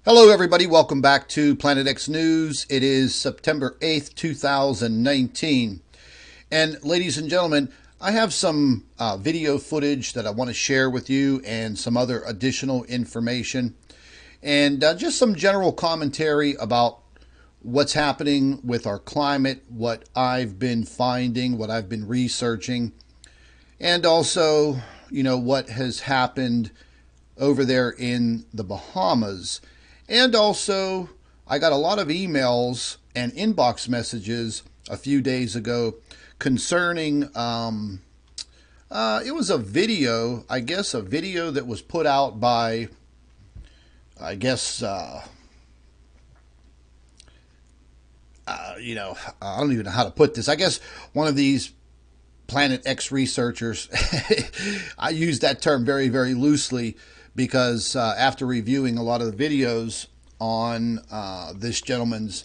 Hello, everybody. Welcome back to Planet X News. It is September 8th, 2019. And ladies and gentlemen, I have some video footage that I want to share with you and some other additional information and just some general commentary about what's happening with our climate, what I've been finding, what I've been researching, and also, what has happened over there in the Bahamas. And also, I got a lot of emails and inbox messages a few days ago concerning, it was a video, I guess a video that was put out by, I guess, I don't even know how to put this. I guess one of these Planet X researchers, I use that term very, very loosely because after reviewing a lot of the videos on this gentleman's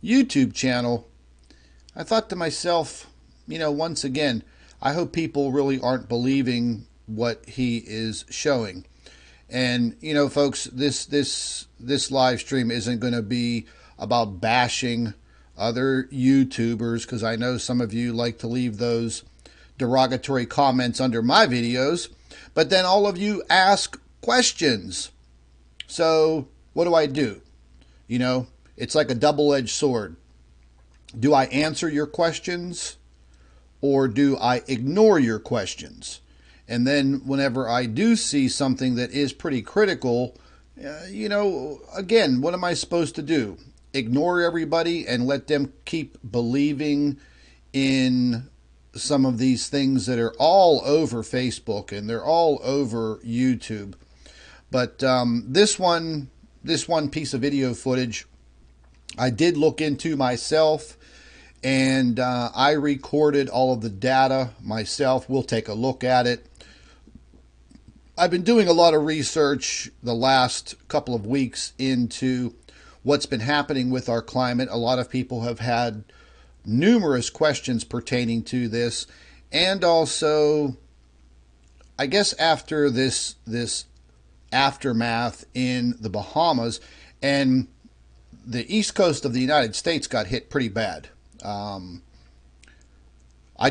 YouTube channel, I thought to myself, once again, I hope people really aren't believing what he is showing. And folks, this live stream isn't going to be about bashing other YouTubers, because I know some of you like to leave those derogatory comments under my videos, but then all of you ask questions. So what do? It's like a double-edged sword. Do I answer your questions or do I ignore your questions? And then whenever I do see something that is pretty critical, again, what am I supposed to do? Ignore everybody and let them keep believing in some of these things that are all over Facebook and they're all over YouTube. But this one piece of video footage, I did look into myself, and I recorded all of the data myself. We'll take a look at it. I've been doing a lot of research the last couple of weeks into what's been happening with our climate. A lot of people have had numerous questions pertaining to this, and also, I guess after this aftermath in the Bahamas, and the east coast of the United States got hit pretty bad. I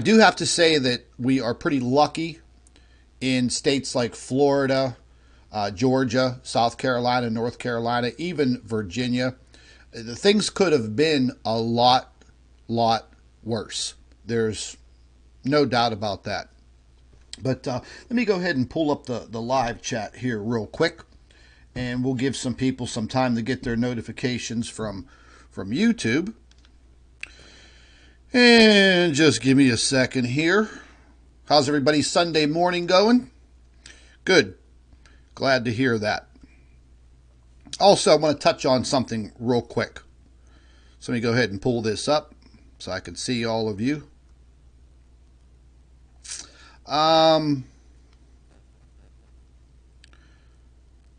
do have to say that we are pretty lucky in states like Florida, Georgia, South Carolina, North Carolina, even Virginia. Things could have been a lot worse. There's no doubt about that. But let me go ahead and pull up the live chat here real quick, and we'll give some people some time to get their notifications from YouTube. And just give me a second here. How's everybody's Sunday morning going? Good. Glad to hear that. Also, I want to touch on something real quick. So let me go ahead and pull this up so I can see all of you.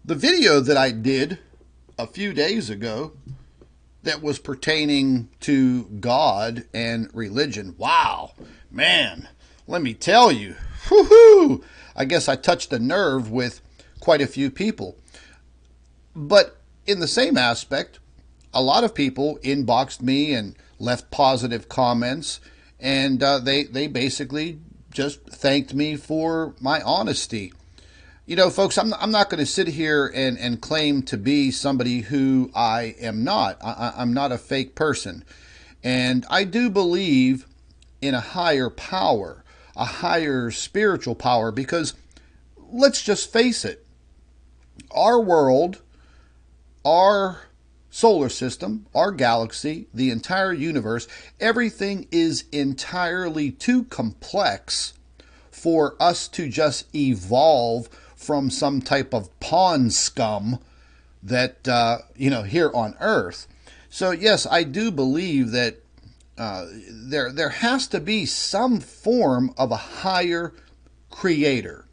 The video that I did a few days ago that was pertaining to God and religion. Wow, man, let me tell you, whoo-hoo, I guess I touched a nerve with quite a few people. But in the same aspect, a lot of people inboxed me and left positive comments, and they basically just thanked me for my honesty. Folks, I'm not going to sit here and claim to be somebody who I am not. I'm not a fake person. And I do believe in a higher power, a higher spiritual power, because let's just face it, our world, our solar system, our galaxy, the entire universe, everything is entirely too complex for us to just evolve from some type of pond scum that, here on Earth. So yes, I do believe that there has to be some form of a higher creator.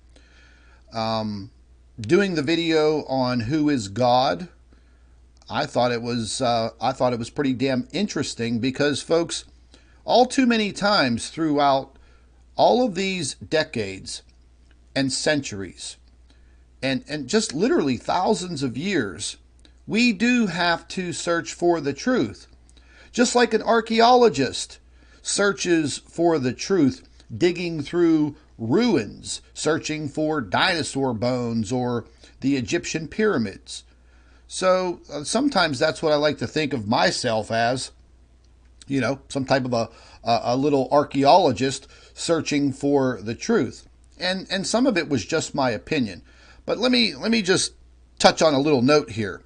Doing the video on who is God, I thought it was pretty damn interesting because, folks, all too many times throughout all of these decades and centuries and just literally thousands of years, We do have to search for the truth. Just like an archaeologist searches for the truth, digging through ruins, searching for dinosaur bones or the Egyptian pyramids. So sometimes that's what I like to think of myself as, some type of a little archaeologist searching for the truth. And some of it was just my opinion. But let me just touch on a little note here.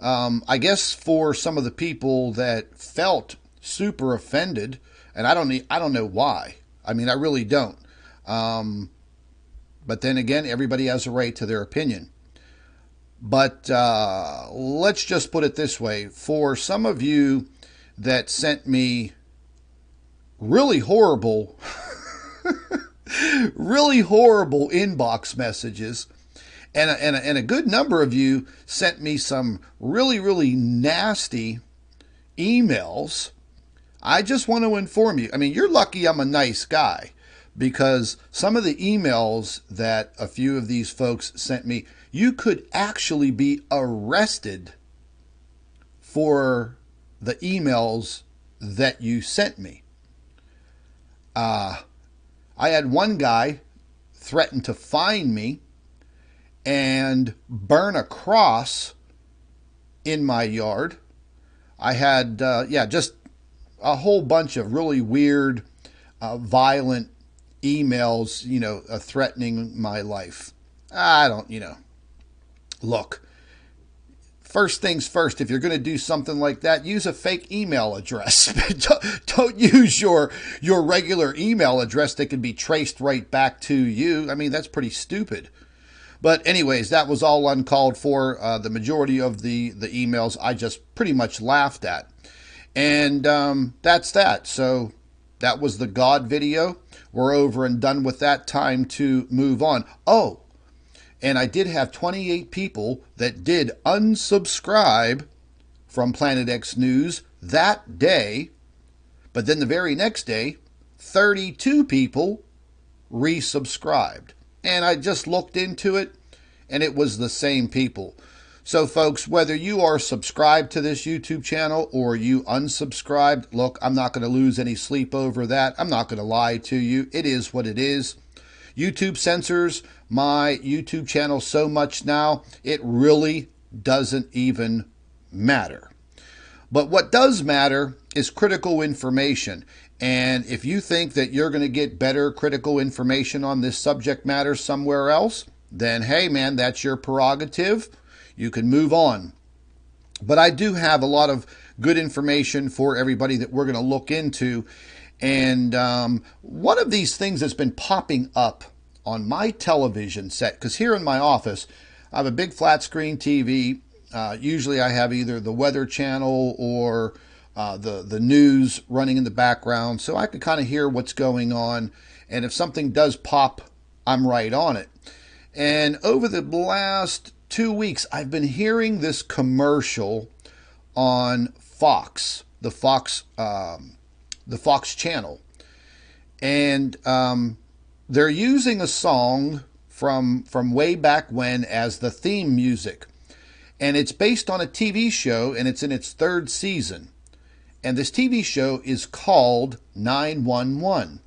I guess for some of the people that felt super offended, and I don't know why. I mean, I really don't. But then again, everybody has a right to their opinion. But let's just put it this way. For some of you that sent me really horrible, really horrible inbox messages, and a good number of you sent me some really, really nasty emails, I just want to inform you. I mean, you're lucky I'm a nice guy, because some of the emails that a few of these folks sent me, you could actually be arrested for the emails that you sent me. I had one guy threaten to fine me and burn a cross in my yard. I had, just a whole bunch of really weird, violent emails, threatening my life. I don't, look, first things first, if you're going to do something like that, use a fake email address. Don't use your regular email address that can be traced right back to you. I mean, that's pretty stupid. But anyways, that was all uncalled for. The majority of the emails I just pretty much laughed at. And that's that. So that was the God video. We're over and done with that. Time to move on. Oh, and I did have 28 people that did unsubscribe from Planet X News that day. But then the very next day, 32 people resubscribed. And I just looked into it, and it was the same people. So, folks, whether you are subscribed to this YouTube channel or you unsubscribed, look, I'm not going to lose any sleep over that. I'm not going to lie to you. It is what it is. YouTube censors my YouTube channel so much now, it really doesn't even matter. But what does matter is critical information. And if you think that you're going to get better critical information on this subject matter somewhere else, then hey, man, that's your prerogative. You can move on. But I do have a lot of good information for everybody that we're going to look into. And one of these things that's been popping up on my television set, because here in my office, I have a big flat screen TV. Usually I have either the Weather Channel or the news running in the background, so I can kind of hear what's going on. And if something does pop, I'm right on it. And over the last 2 weeks, I've been hearing this commercial on Fox, the Fox channel, and they're using a song from way back when as the theme music, and it's based on a TV show, and it's in its 3rd season. And this TV show is called 911.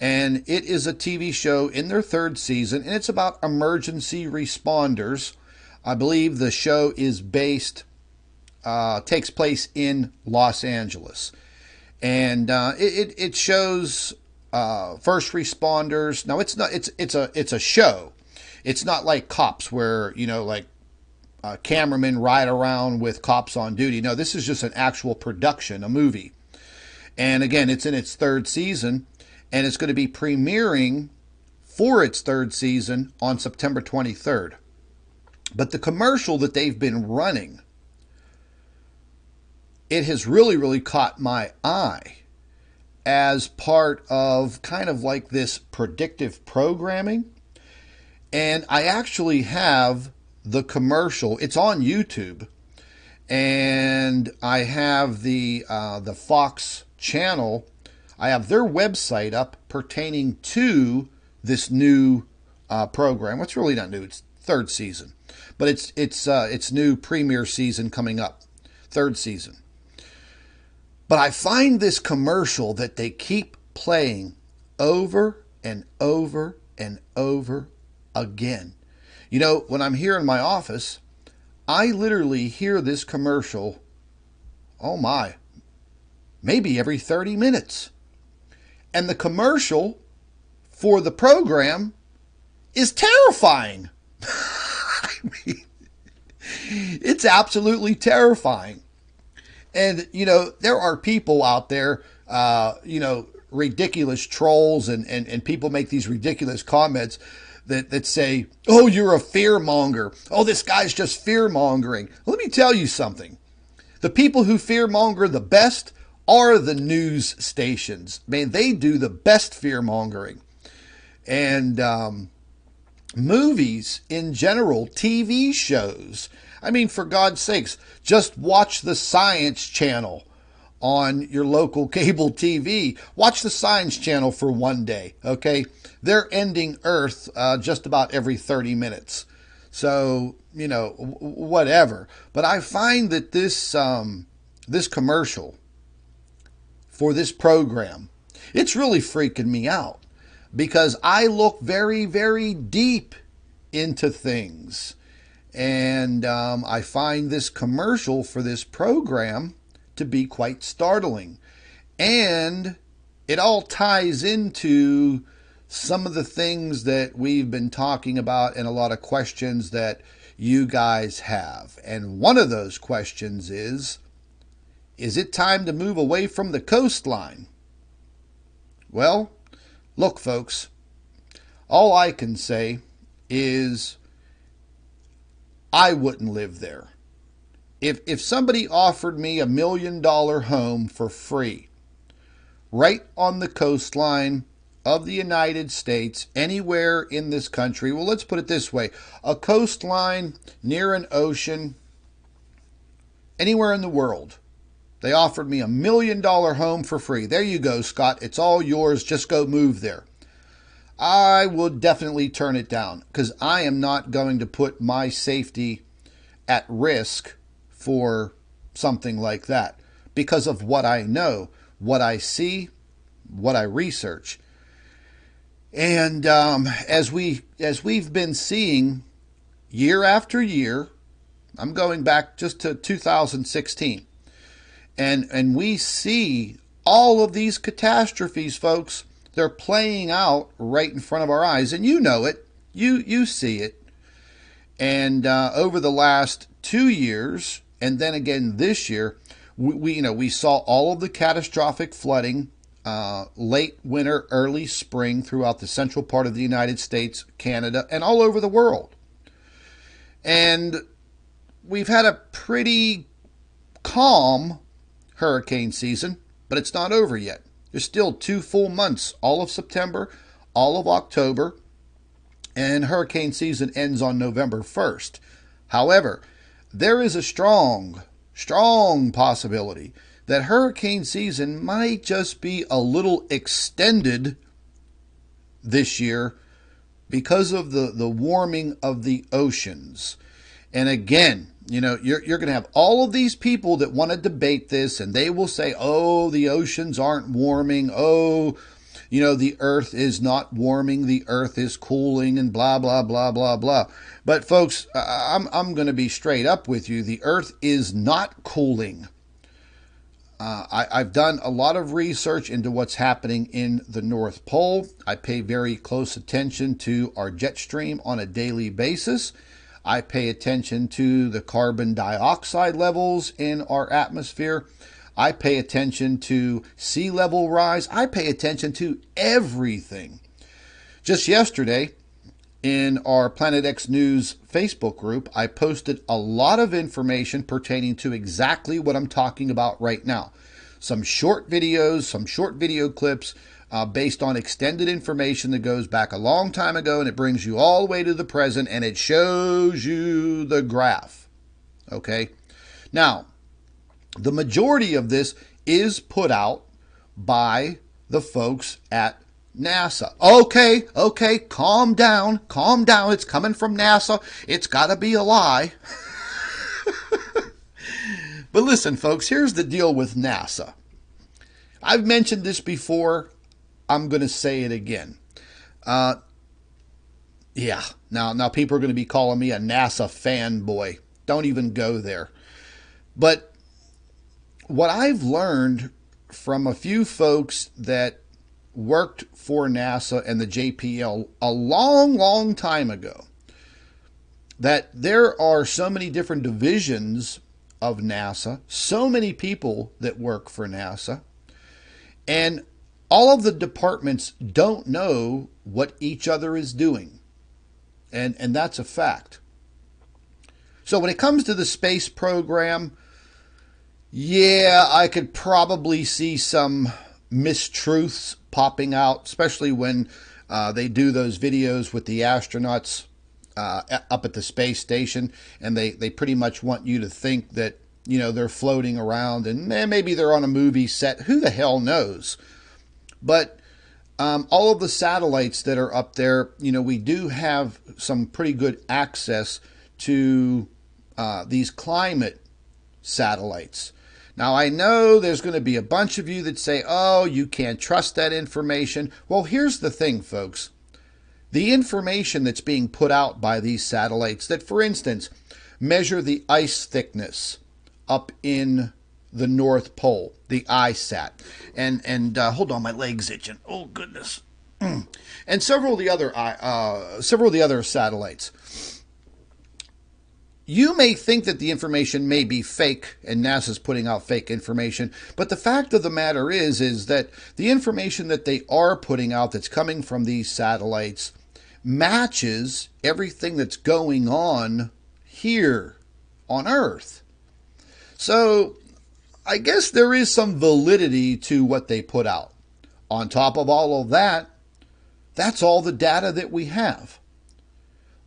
And it is a TV show in their 3rd season, and it's about emergency responders. I believe the show is takes place in Los Angeles. And it shows first responders. Now, it's a show. It's not like Cops where, cameramen ride around with cops on duty. No, this is just an actual production, a movie. And again, it's in its 3rd season, and it's going to be premiering for its 3rd season on September 23rd. But the commercial that they've been running, it has really, really caught my eye as part of kind of like this predictive programming. And I actually have the commercial. It's on YouTube, and I have the Fox channel. I have their website up pertaining to this new program. It's really not new. It's 3rd season. but it's new premiere season coming up, third season. But I find this commercial that they keep playing over and over and over again. You know, when I'm here in my office, I literally hear this commercial, oh my, maybe every 30 minutes. And the commercial for the program is terrifying. I mean, it's absolutely terrifying. And, you know, there are people out there, you know, ridiculous trolls and people make these ridiculous comments that say, oh, you're a fear monger. Oh, this guy's just fear mongering. Let me tell you something. The people who fear monger the best are the news stations. Man, they do the best fear mongering. And movies in general, TV shows. I mean, for God's sakes, just watch the Science Channel on your local cable TV. Watch the Science Channel for one day, okay? They're ending Earth just about every 30 minutes. So, you know, whatever. But I find that this commercial for this program, it's really freaking me out because I look very, very deep into things. And I find this commercial for this program to be quite startling. And it all ties into some of the things that we've been talking about and a lot of questions that you guys have. And one of those questions is it time to move away from the coastline? Well, look, folks, all I can say is I wouldn't live there. If somebody offered me $1 million home for free, right on the coastline of the United States, anywhere in this country, well, let's put it this way, a coastline near an ocean, anywhere in the world, they offered me $1 million home for free. There you go, Scott. It's all yours. Just go move there. I would definitely turn it down because I am not going to put my safety at risk for something like that because of what I know, what I see, what I research. And as we've been seeing year after year, I'm going back just to 2016, and we see all of these catastrophes, folks. They're playing out right in front of our eyes, and you know it. You see it. And over the last 2 years, and then again this year, we saw all of the catastrophic flooding, late winter, early spring throughout the central part of the United States, Canada, and all over the world. And we've had a pretty calm hurricane season, but it's not over yet. There's still 2 full months, all of September, all of October, and hurricane season ends on November 1st. However, there is a strong possibility that hurricane season might just be a little extended this year because of the warming of the oceans. And again, you know, you're going to have all of these people that want to debate this, and they will say, oh, the oceans aren't warming. Oh, you know, the earth is not warming. The earth is cooling and blah, blah, blah, blah, blah. But folks, I'm going to be straight up with you. The earth is not cooling. I've done a lot of research into what's happening in the North Pole. I pay very close attention to our jet stream on a daily basis. I pay attention to the carbon dioxide levels in our atmosphere. I pay attention to sea level rise. I pay attention to everything. Just yesterday, in our Planet X News Facebook group, I posted a lot of information pertaining to exactly what I'm talking about right now. Some short videos, some short video clips based on extended information that goes back a long time ago, and it brings you all the way to the present, and it shows you the graph. Okay? Now, the majority of this is put out by the folks at NASA. Okay, calm down, calm down. It's coming from NASA. It's got to be a lie. But listen, folks, here's the deal with NASA. I've mentioned this before. I'm going to say it again. Yeah, now people are going to be calling me a NASA fanboy. Don't even go there. But what I've learned from a few folks that worked for NASA and the JPL a long time ago, that there are so many different divisions of NASA, so many people that work for NASA, and all of the departments don't know what each other is doing. And that's a fact. So when it comes to the space program, yeah, I could probably see some mistruths popping out, especially when they do those videos with the astronauts up at the space station, and they pretty much want you to think that, you know, they're floating around, and maybe they're on a movie set. Who the hell knows? But all of the satellites that are up there, you know, we do have some pretty good access to these climate satellites. Now, I know there's going to be a bunch of you that say, oh, you can't trust that information. Well, here's the thing, folks. The information that's being put out by these satellites that, for instance, measure the ice thickness up in the North Pole, the ISAT, and hold on, my leg's itching. Oh goodness, and several of the other satellites. You may think that the information may be fake, and NASA's putting out fake information, but the fact of the matter is that the information that they are putting out that's coming from these satellites matches everything that's going on here on Earth. So I guess there is some validity to what they put out. On top of all of that, that's all the data that we have.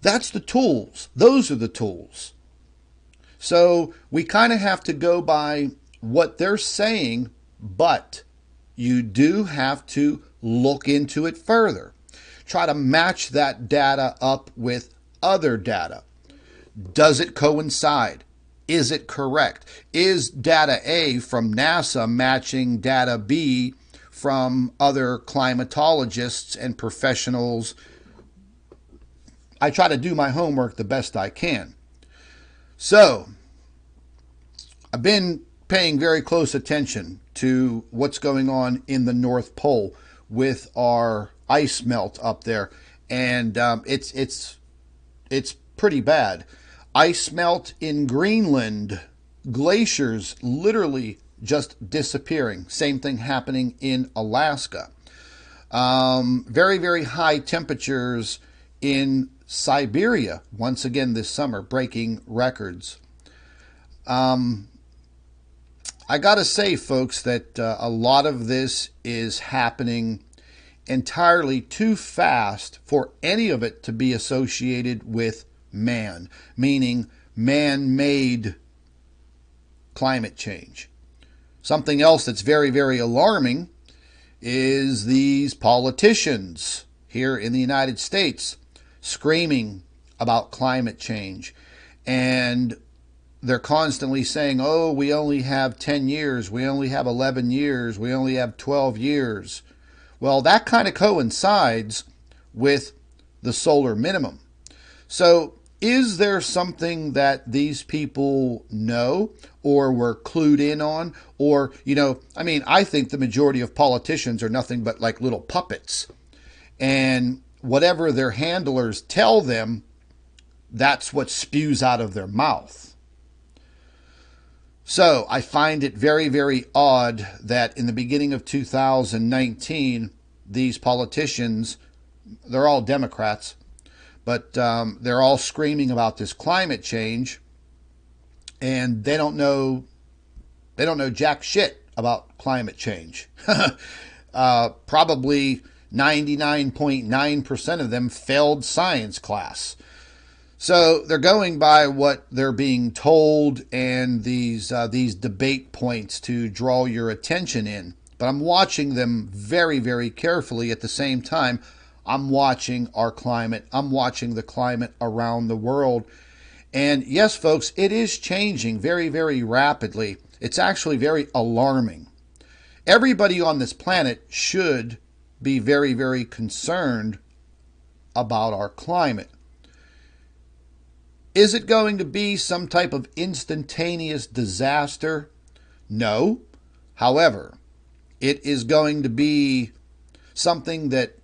That's the tools. Those are the tools. So we kind of have to go by what they're saying, but you do have to look into it further. Try to match that data up with other data. Does it coincide? Is it correct? Is data A from NASA matching data B from other climatologists and professionals? I try to do my homework the best I can. So, I've been paying very close attention to what's going on in the North Pole with our ice melt up there, and it's pretty bad. Ice melt in Greenland, glaciers literally just disappearing. Same thing happening in Alaska. Very high temperatures in Siberia, once again this summer, breaking records. I gotta say, folks, that a lot of this is happening entirely too fast for any of it to be associated with man, meaning man-made climate change. Something else that's very alarming is these politicians here in the United States screaming about climate change, and they're constantly saying, oh, we only have 10 years, we only have 11 years, we only have 12 years. Well, that kind of coincides with the solar minimum. So is there something that these people know or were clued in on? Or, you know, I mean, I think the majority of politicians are nothing but like little puppets. And whatever their handlers tell them, that's what spews out of their mouth. So I find it very odd that in the beginning of 2019, these politicians, they're all Democrats, but they're all screaming about this climate change, and they don't know jack shit about climate change. Probably 99.9% of them failed science class. So they're going by what they're being told and these debate points to draw your attention in. but I'm watching them very, very carefully. At the same time, I'm watching our climate. I'm watching the climate around the world. And yes, folks, it is changing very, very rapidly. It's actually very alarming. Everybody on this planet should be very, very concerned about our climate. Is it going to be some type of instantaneous disaster? No. However, it is going to be something that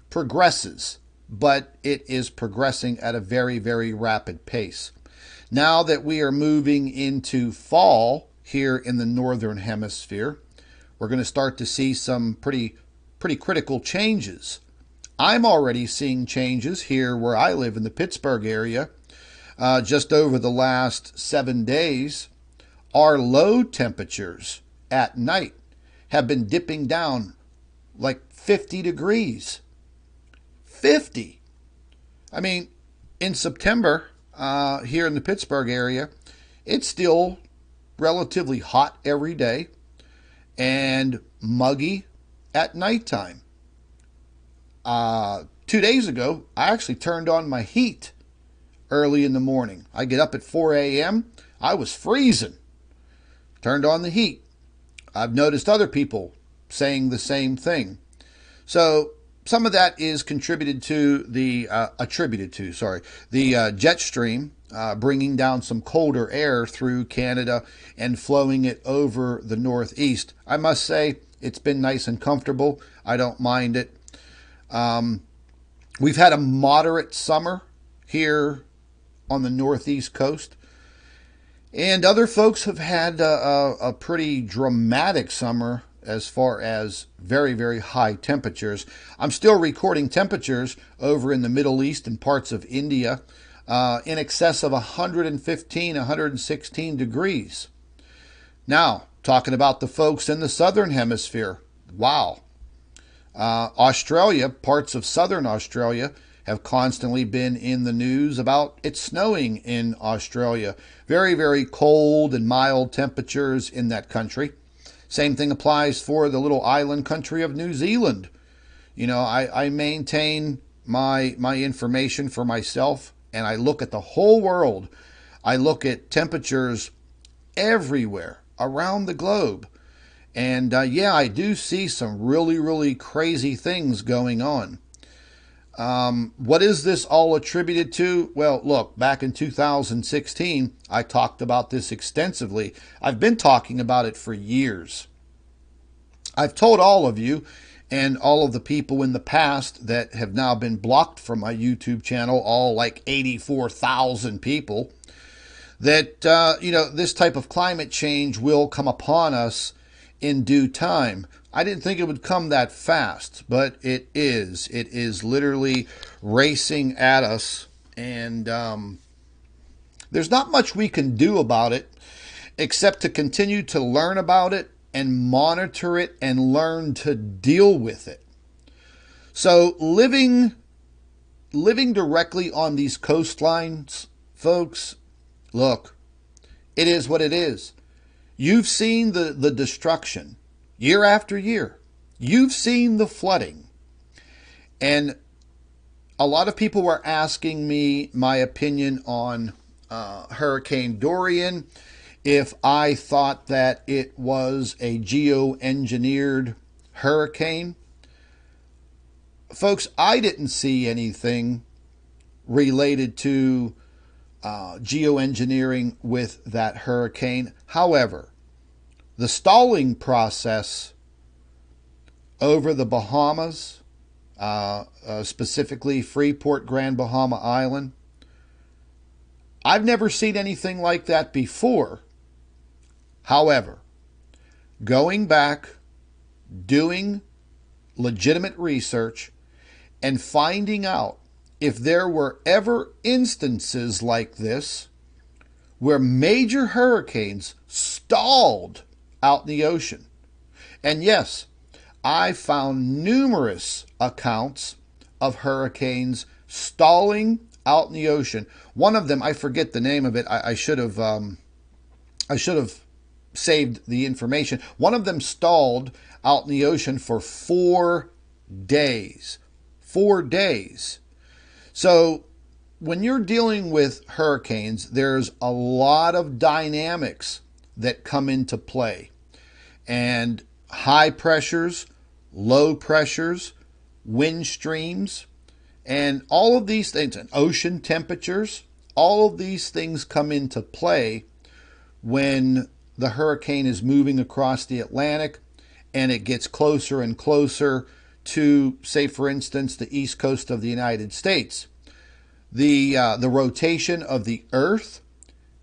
progresses, but it is progressing at a very, very rapid pace. Now that we are moving into fall here in the northern hemisphere, we're going to start to see some pretty critical changes. I'm already seeing changes here where I live in the Pittsburgh area. Just over the last 7 days, our low temperatures at night have been dipping down like 50 degrees. 50. I mean, in September, here in the Pittsburgh area, it's still relatively hot every day and muggy at nighttime. 2 days ago, I actually turned on my heat early in the morning. I get up at 4 a.m. I was freezing. Turned on the heat. I've noticed other people saying the same thing. So some of that is attributed to the jet stream bringing down some colder air through Canada and flowing it over the Northeast. I must say it's been nice and comfortable. I don't mind it. We've had a moderate summer here on the Northeast coast, and other folks have had a pretty dramatic summer as far as very, very high temperatures. I'm still recording temperatures over in the Middle East and parts of India in excess of 115, 116 degrees. Now, talking about the folks in the southern hemisphere, wow. Australia, parts of southern Australia, have constantly been in the news about it snowing in Australia. Very, very cold and mild temperatures in that country. Same thing applies for the little island country of New Zealand. You know, I maintain my information for myself, and I look at the whole world. I look at temperatures everywhere around the globe. And yeah, I do see some really, really crazy things going on. What is this all attributed to? Well, look, back in 2016, I talked about this extensively. I've been talking about it for years. I've told all of you and all of the people in the past that have now been blocked from my YouTube channel, all like 84,000 people, that, this type of climate change will come upon us in due time. I didn't think it would come that fast, but it is. It is literally racing at us, and there's not much we can do about it except to continue to learn about it and monitor it and learn to deal with it. So living directly on these coastlines, folks, look, it is what it is. You've seen the destruction year after year. You've seen the flooding. And a lot of people were asking me my opinion on Hurricane Dorian, if I thought that it was a geoengineered hurricane. Folks, I didn't see anything related to geoengineering with that hurricane. However, the stalling process over the Bahamas, specifically Freeport, Grand Bahama Island, I've never seen anything like that before. However, going back, doing legitimate research, and finding out if there were ever instances like this where major hurricanes stalled out in the ocean. And yes, I found numerous accounts of hurricanes stalling out in the ocean. One of them, I forget the name of it. I should have saved the information. One of them stalled out in the ocean for 4 days. 4 days. So when you're dealing with hurricanes, there's a lot of dynamics that come into play. And high pressures, low pressures, wind streams, and all of these things, and ocean temperatures, all of these things come into play when the hurricane is moving across the Atlantic and it gets closer and closer to, say, for instance, the east coast of the United States. The rotation of the Earth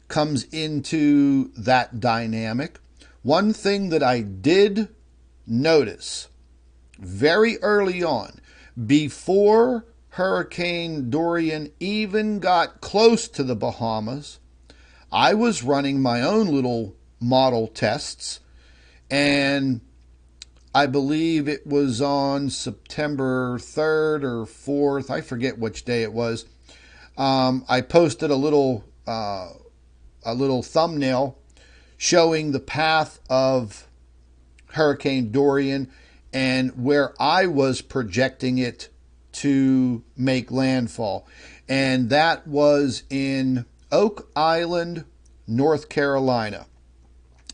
comes into that dynamic. One thing that I did notice very early on, before Hurricane Dorian even got close to the Bahamas, I was running my own little model tests, and I believe it was on September 3rd or 4th, I forget which day it was. I posted a little thumbnail showing the path of Hurricane Dorian and where I was projecting it to make landfall. And that was in Oak Island, North Carolina.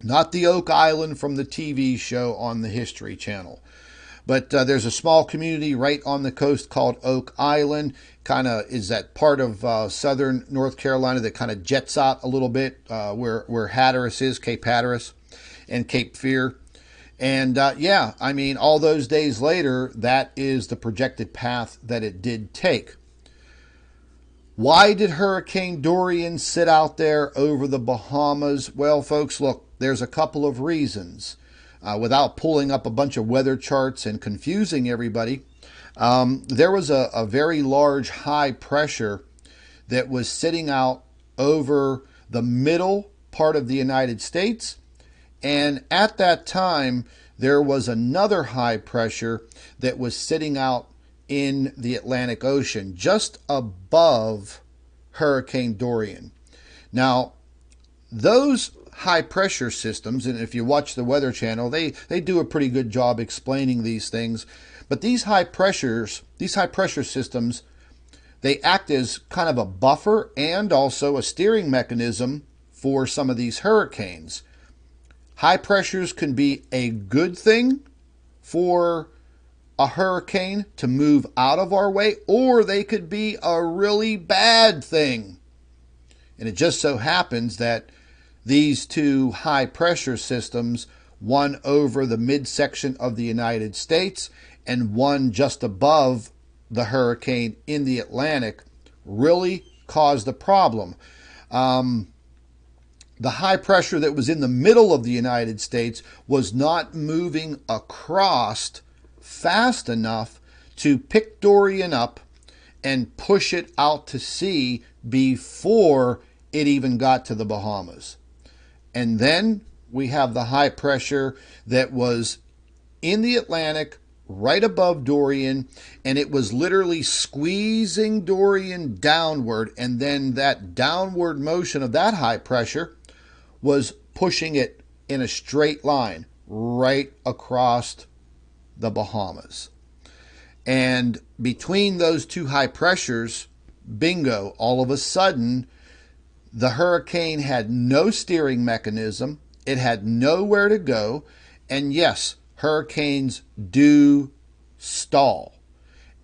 Not the Oak Island from the TV show on the History Channel. But there's a small community right on the coast called Oak Island. Kind of is that part of southern North Carolina that kind of jets out a little bit where Hatteras is, Cape Hatteras and Cape Fear. And yeah, I mean, all those days later, that is the projected path that it did take. Why did Hurricane Dorian sit out there over the Bahamas? Well, folks, look, there's a couple of reasons. Without pulling up a bunch of weather charts and confusing everybody, there was a very large high pressure that was sitting out over the middle part of the United States. And at that time, there was another high pressure that was sitting out in the Atlantic Ocean, just above Hurricane Dorian. Now, those high pressure systems, and if you watch the Weather Channel, they do a pretty good job explaining these things. But these high pressure systems, they act as kind of a buffer and also a steering mechanism for some of these hurricanes. High pressures can be a good thing for a hurricane to move out of our way, or they could be a really bad thing. And it just so happens that these two high pressure systems, one over the midsection of the United States and one just above the hurricane in the Atlantic, really caused a problem. The high pressure that was in the middle of the United States was not moving across fast enough to pick Dorian up and push it out to sea before it even got to the Bahamas. And then we have the high pressure that was in the Atlantic right above Dorian, and it was literally squeezing Dorian downward, and then that downward motion of that high pressure was pushing it in a straight line right across the Bahamas. And between those two high pressures, bingo, all of a sudden, the hurricane had no steering mechanism. It had nowhere to go. And yes, hurricanes do stall.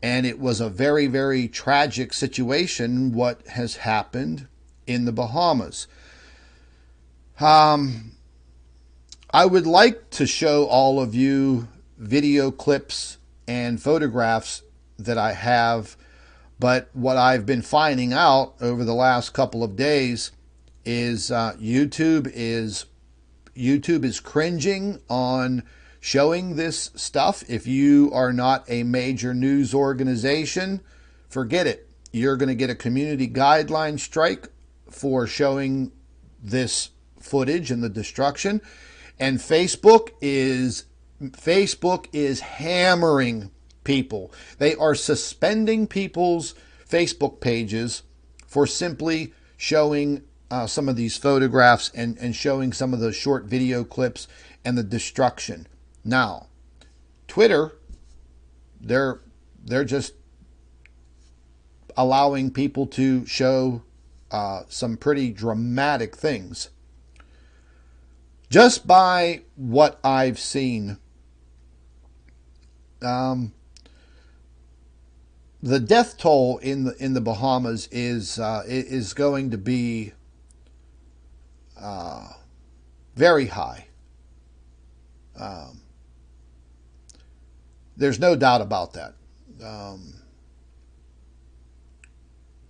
And it was a very, very tragic situation, what has happened in the Bahamas. I would like to show all of you video clips and photographs that I have, but what I've been finding out over the last couple of days is YouTube is cringing on showing this stuff. If you are not a major news organization, forget it. You're going to get a community guideline strike for showing this footage and the destruction. And Facebook is hammering people. They are suspending people's Facebook pages for simply showing some of these photographs and showing some of those short video clips and the destruction. Now, Twitter, they're just allowing people to show some pretty dramatic things. Just by what I've seen, the death toll in the Bahamas is going to be very high. There's no doubt about that.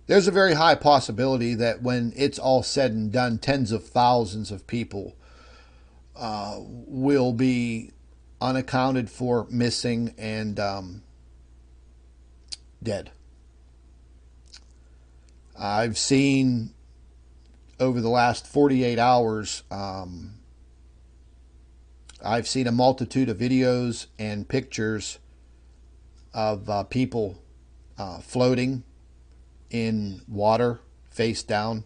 There's a very high possibility that when it's all said and done, tens of thousands of people will be unaccounted for, missing, and dead. I've seen over the last 48 hours, I've seen a multitude of videos and pictures of people floating in water, face down.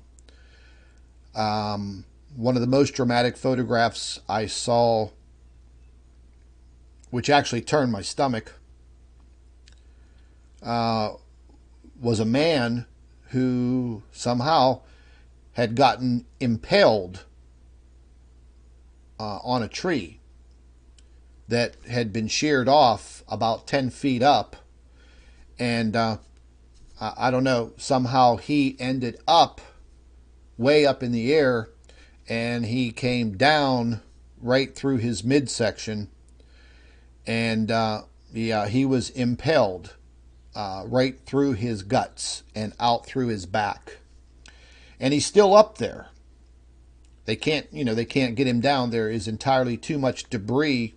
One of the most dramatic photographs I saw, which actually turned my stomach, was a man who somehow had gotten impaled on a tree that had been sheared off about 10 feet up. And I don't know, somehow he ended up way up in the air, and he came down right through his midsection, and he was impaled right through his guts and out through his back. And he's still up there. They can't get him down. There is entirely too much debris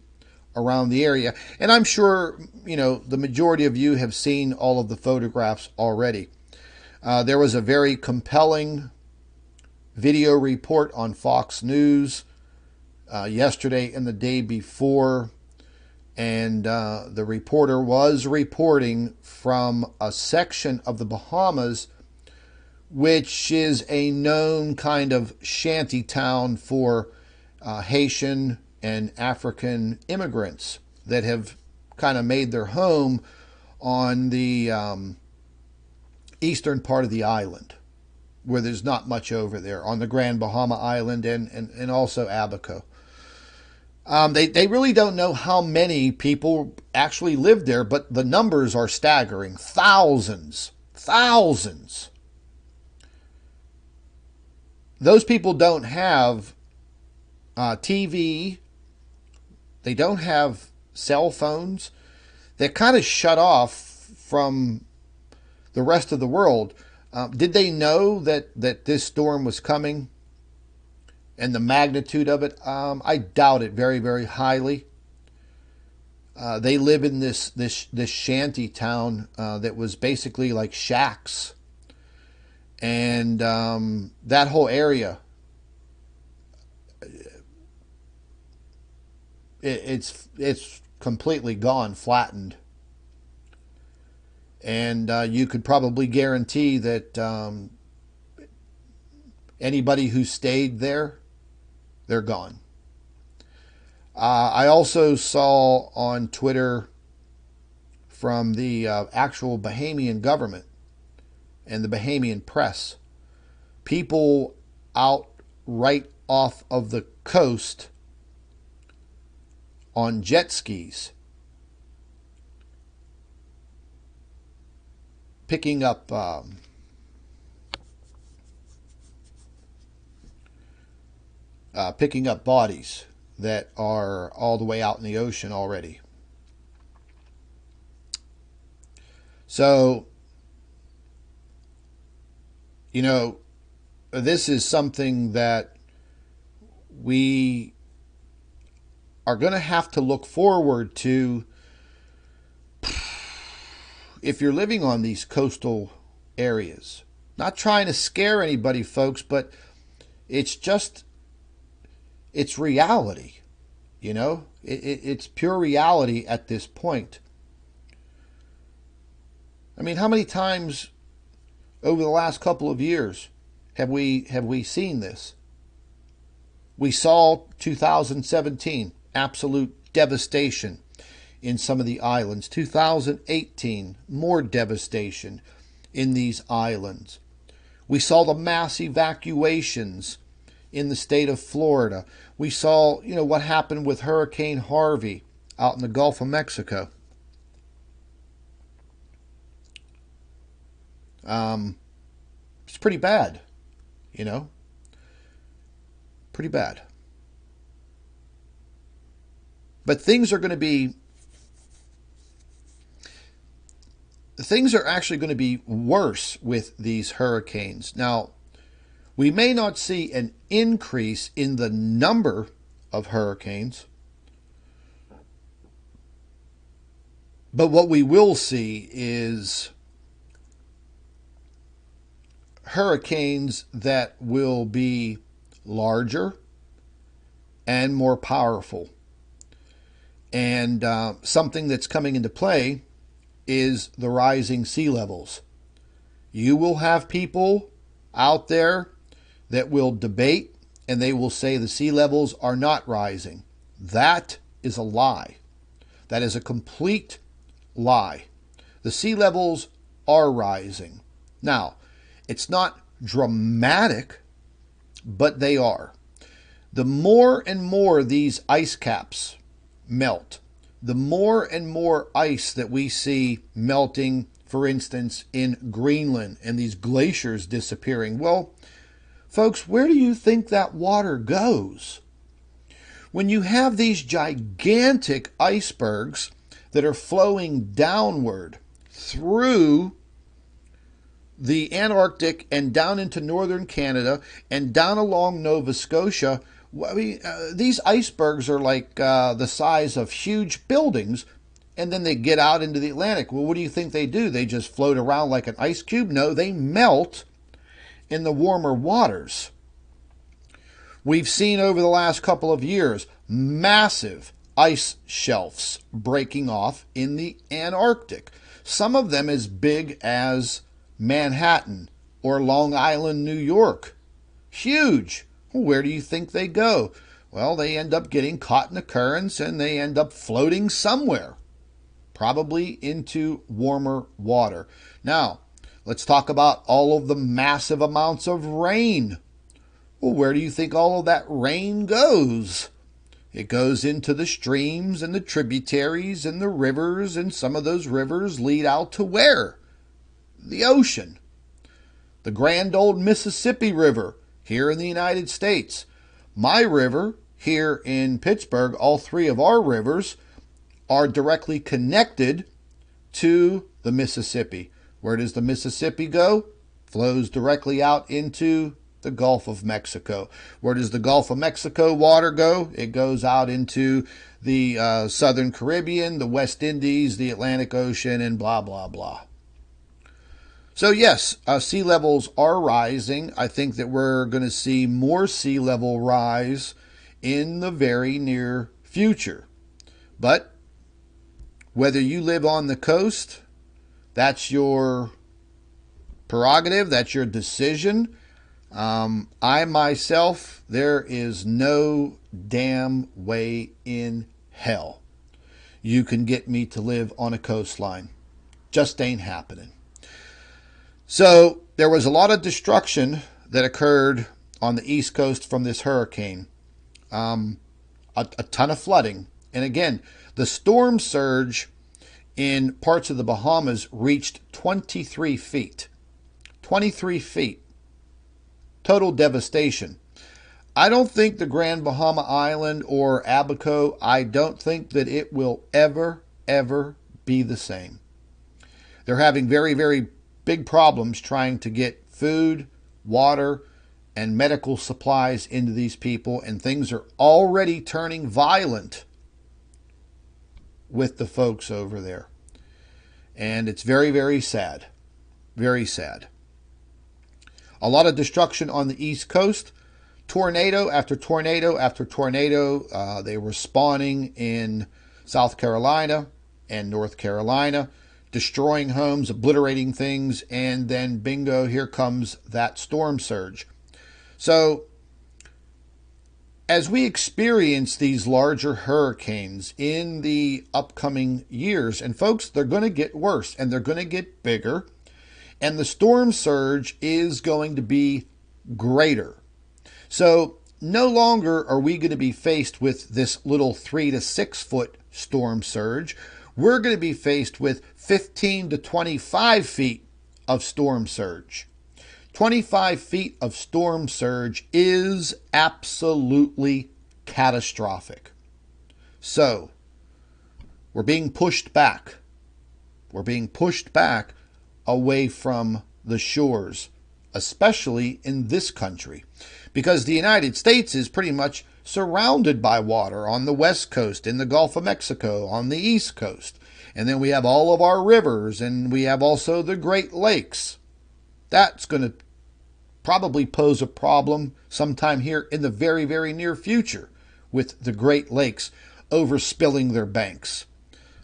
around the area. And I'm sure, the majority of you have seen all of the photographs already. There was a very compelling video report on Fox News yesterday and the day before. And the reporter was reporting from a section of the Bahamas, which is a known kind of shanty town for Haitian and African immigrants that have kind of made their home on the eastern part of the island, where there's not much over there, on the Grand Bahama Island and also Abaco. They really don't know how many people actually live there, but the numbers are staggering. Thousands. Those people don't have TV. They don't have cell phones. They're kind of shut off from the rest of the world. Did they know that this storm was coming and the magnitude of it? I doubt it very, very highly. They live in this shanty town that was basically like shacks. And that whole area, it's completely gone, flattened. And you could probably guarantee that anybody who stayed there, they're gone. I also saw on Twitter from the actual Bahamian government and the Bahamian press, people out right off of the coast on jet skis, picking up bodies that are all the way out in the ocean already. So, this is something that we are going to have to look forward to if you're living on these coastal areas. Not trying to scare anybody, folks, but it's reality. It's pure reality at this point. I mean, how many times over the last couple of years have we seen this? We saw 2017, absolute devastation in some of the islands. 2018, more devastation in these islands. We saw the mass evacuations in the state of Florida. We saw, what happened with Hurricane Harvey out in the Gulf of Mexico. It's pretty bad, pretty bad. But things are actually going to be worse with these hurricanes. Now, we may not see an increase in the number of hurricanes, but what we will see is hurricanes that will be larger and more powerful. And something that's coming into play is the rising sea levels. You will have people out there that will debate, and they will say the sea levels are not rising. That is a lie. That is a complete lie. The sea levels are rising. Now, it's not dramatic, but they are. The more and more these ice caps melt, the more and more ice that we see melting, for instance, in Greenland, and these glaciers disappearing. Well, folks, where do you think that water goes? When you have these gigantic icebergs that are flowing downward through the Antarctic and down into northern Canada and down along Nova Scotia, these icebergs are like the size of huge buildings, and then they get out into the Atlantic. Well, what do you think they do? They just float around like an ice cube? No, they melt in the warmer waters. We've seen over the last couple of years massive ice shelves breaking off in the Antarctic. Some of them as big as Manhattan or Long Island, New York. Huge. Well, where do you think they go? Well, they end up getting caught in the currents and they end up floating somewhere, probably into warmer water. Now, let's talk about all of the massive amounts of rain. Well, where do you think all of that rain goes? It goes into the streams and the tributaries and the rivers, and some of those rivers lead out to where? The ocean. The grand old Mississippi River here in the United States. My river here in Pittsburgh, all three of our rivers are directly connected to the Mississippi. Where does the Mississippi go? Flows directly out into the Gulf of Mexico. Where does the Gulf of Mexico water go? It goes out into the Southern Caribbean, the West Indies, the Atlantic Ocean, and blah, blah, blah. So yes, sea levels are rising. I think that we're going to see more sea level rise in the very near future. But whether you live on the coast, that's your prerogative, that's your decision. I myself, there is no damn way in hell you can get me to live on a coastline. Just ain't happening. So there was a lot of destruction that occurred on the East Coast from this hurricane. A ton of flooding. And again, the storm surge in parts of the Bahamas reached 23 feet. 23 feet. Total devastation. I don't think the Grand Bahama Island or Abaco, I don't think that it will ever be the same. They're having very, very big problems trying to get food, water, and medical supplies into these people, and things are already turning violent with the folks over there. And it's very, very sad. Very sad. A lot of destruction on the East Coast. Tornado after tornado after tornado. They were spawning in South Carolina and North Carolina. destroying homes, obliterating things, and then bingo, here comes that storm surge. So as we experience these larger hurricanes in the upcoming years, and folks, they're going to get worse and they're going to get bigger, and the storm surge is going to be greater. So no longer are we going to be faced with this little 3 to 6 foot storm surge. We're going to be faced with 15 to 25 feet of storm surge. 25 feet of storm surge is absolutely catastrophic. So we're being pushed back. We're being pushed back away from the shores, especially in this country, because the United States is pretty much surrounded by water on the west coast, in the Gulf of Mexico, on the east coast. And then we have all of our rivers, and we have also the Great Lakes. That's going to probably pose a problem sometime here in the very, very near future with the Great Lakes overspilling their banks.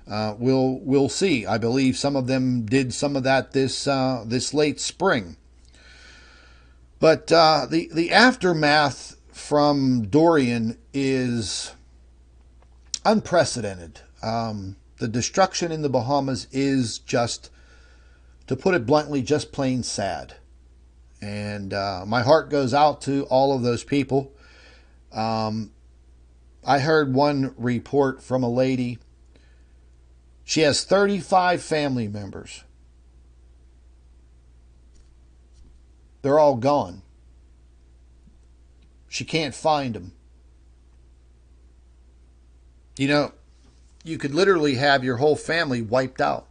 We'll see. I believe some of them did some of that this late spring. But the aftermath from Dorian is unprecedented. The destruction in the Bahamas is just, to put it bluntly, just plain sad. And my heart goes out to all of those people. I heard one report from a lady. She has 35 family members. They're all gone. She can't find them. You know, you could literally have your whole family wiped out.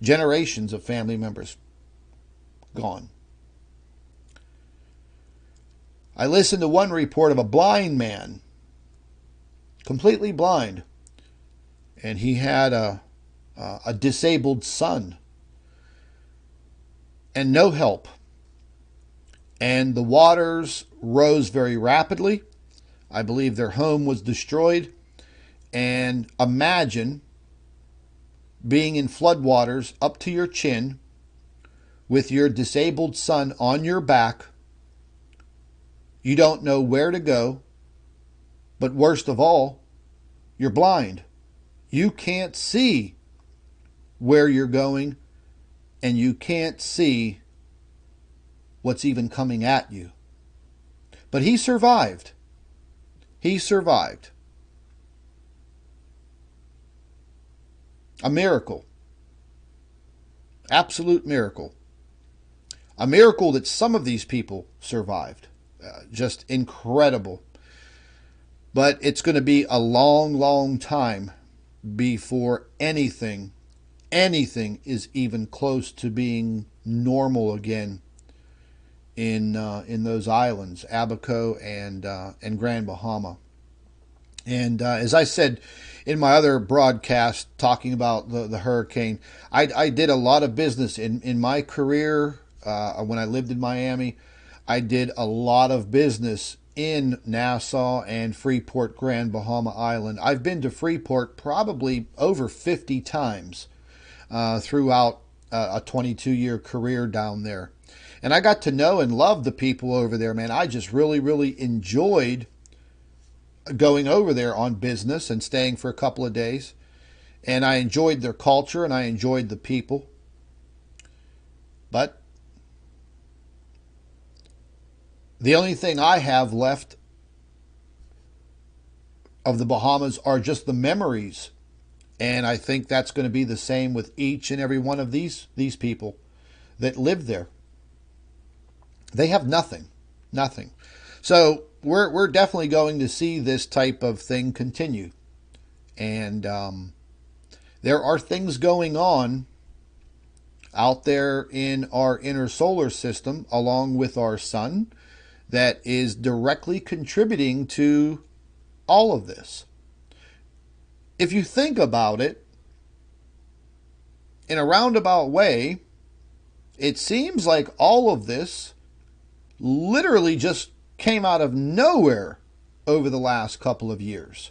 Generations of family members gone. I listened to one report of a blind man, completely blind, and he had a disabled son and no help. And the waters rose very rapidly. I believe their home was destroyed. And imagine being in floodwaters up to your chin with your disabled son on your back. You don't know where to go. But worst of all, you're blind. You can't see where you're going, and you can't see what's even coming at you. But he survived. He survived. A miracle. Absolute miracle. A miracle that some of these people survived. Just incredible. But it's going to be a long, long time before anything is even close to being normal again in those islands, Abaco and Grand Bahama. And as I said in my other broadcast talking about the hurricane, I did a lot of business in my career when I lived in Miami. I did a lot of business in Nassau and Freeport, Grand Bahama Island. I've been to Freeport probably over 50 times throughout a 22-year career down there. And I got to know and love the people over there, man. I just really, really enjoyed going over there on business and staying for a couple of days. And I enjoyed their culture and I enjoyed the people. But the only thing I have left of the Bahamas are just the memories. And I think that's going to be the same with each and every one of these people that live there. They have nothing. Nothing. So we're definitely going to see this type of thing continue. And there are things going on out there in our inner solar system along with our sun that is directly contributing to all of this. If you think about it, in a roundabout way, it seems like all of this literally just came out of nowhere over the last couple of years.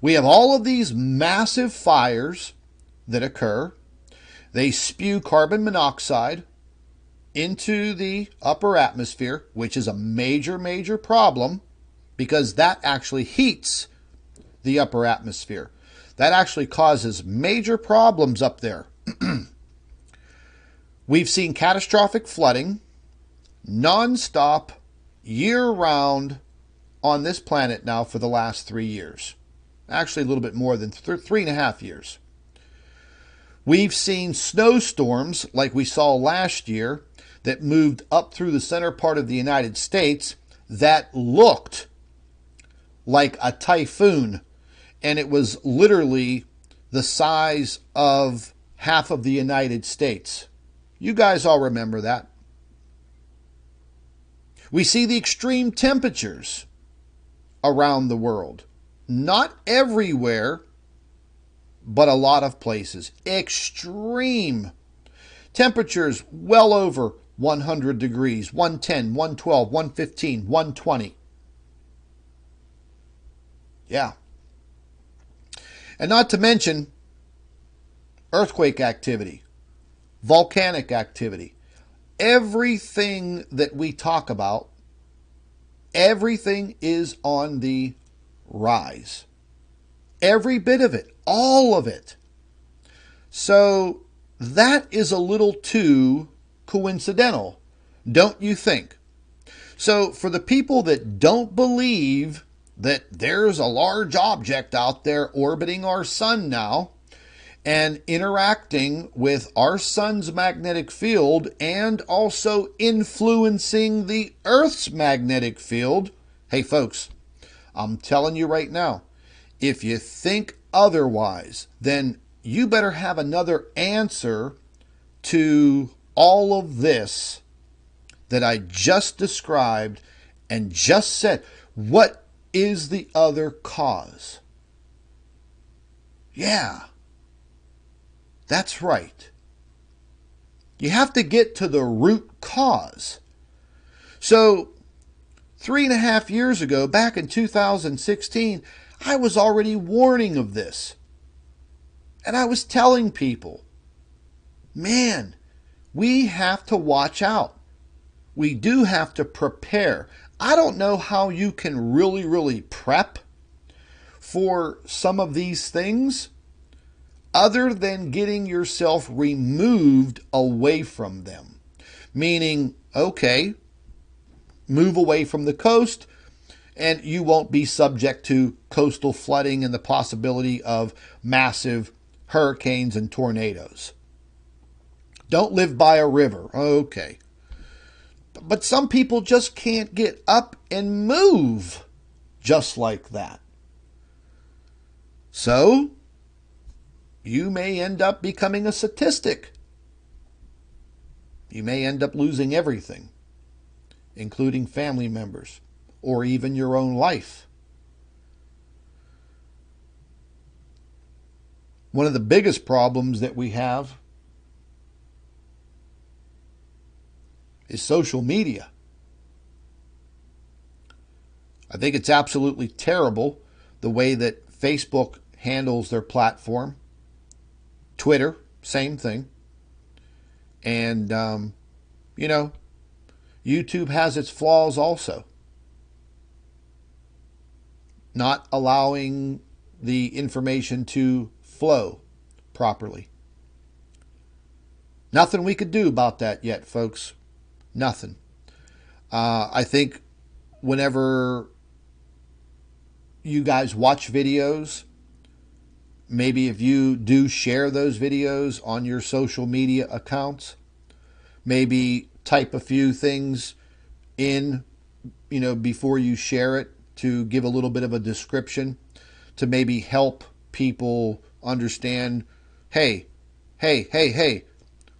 We have all of these massive fires that occur. They spew carbon monoxide into the upper atmosphere, which is a major, major problem because that actually heats the upper atmosphere. That actually causes major problems up there. We've seen catastrophic flooding, nonstop, year-round on this planet now for the last 3 years. Actually, a little bit more than 3.5 years. We've seen snowstorms like we saw last year that moved up through the center part of the United States that looked like a typhoon. And it was literally the size of half of the United States. You guys all remember that. We see the extreme temperatures around the world. Not everywhere, but a lot of places. Extreme temperatures well over 100 degrees, 110, 112, 115, 120. Yeah. And not to mention earthquake activity, volcanic activity. Everything that we talk about, everything is on the rise. Every bit of it, all of it. So that is a little too coincidental, don't you think? So for the people that don't believe that there's a large object out there orbiting our sun now and interacting with our sun's magnetic field and also influencing the Earth's magnetic field, hey folks, I'm telling you right now, if you think otherwise, then you better have another answer to all of this that I just described and just said. What is the other cause? Yeah, that's right. You have to get to the root cause. So 3.5 years ago, back in 2016, I was already warning of this. And I was telling people, man, we have to watch out. We do have to prepare. I don't know how you can really prep for some of these things other than getting yourself removed away from them. Meaning, okay, move away from the coast and you won't be subject to coastal flooding and the possibility of massive hurricanes and tornadoes. Don't live by a river. Okay. But some people just can't get up and move just like that. So, you may end up becoming a statistic. You may end up losing everything, including family members, or even your own life. One of the biggest problems that we have is social media. I think it's absolutely terrible the way that Facebook handles their platform. Twitter, same thing. And, YouTube has its flaws also. Not allowing the information to flow properly. Nothing we could do about that yet, folks. Nothing. I think whenever you guys watch videos, maybe if you do share those videos on your social media accounts, maybe type a few things in, before you share it to give a little bit of a description to maybe help people understand, hey,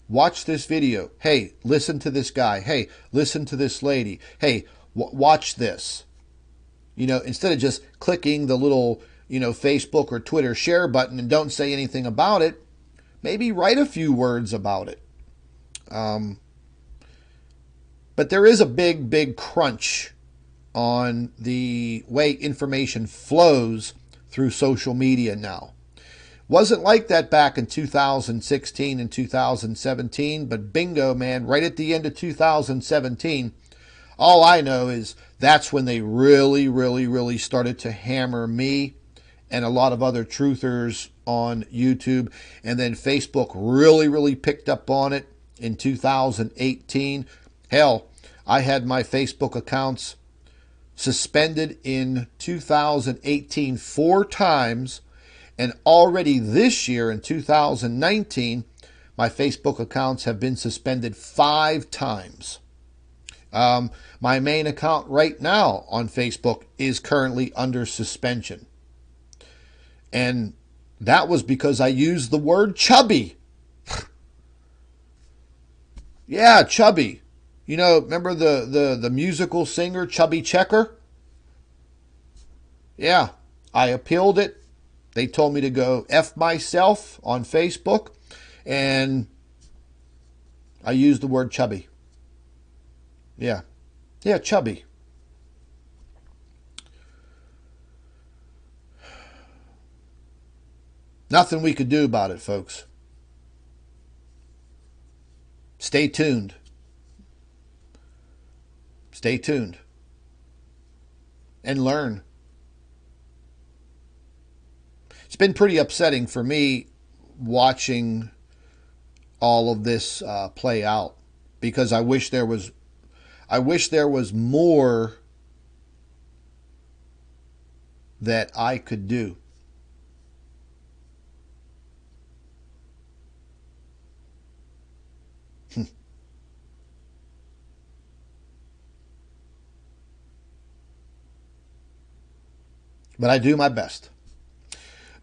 watch this video. Hey, listen to this guy. Hey, listen to this lady. Hey, watch this. Instead of just clicking the little, Facebook or Twitter share button and don't say anything about it, maybe write a few words about it. But there is a big crunch on the way information flows through social media now. Wasn't like that back in 2016 and 2017, but bingo, man, right at the end of 2017, all I know is that's when they really started to hammer me and a lot of other truthers on YouTube. And then Facebook really picked up on it in 2018. Hell, I had my Facebook accounts suspended in 2018 4 times. And already this year in 2019, my Facebook accounts have been suspended 5 times. My main account right now on Facebook is currently under suspension. And that was because I used the word chubby. Yeah, chubby. You know, remember the musical singer Chubby Checker? Yeah, I appealed it. They told me to go F myself on Facebook, and I used the word chubby. Yeah, chubby. Nothing we could do about it, folks. Stay tuned. Stay tuned. And learn. It's been pretty upsetting for me watching all of this play out, because I wish there was more that I could do. But I do my best.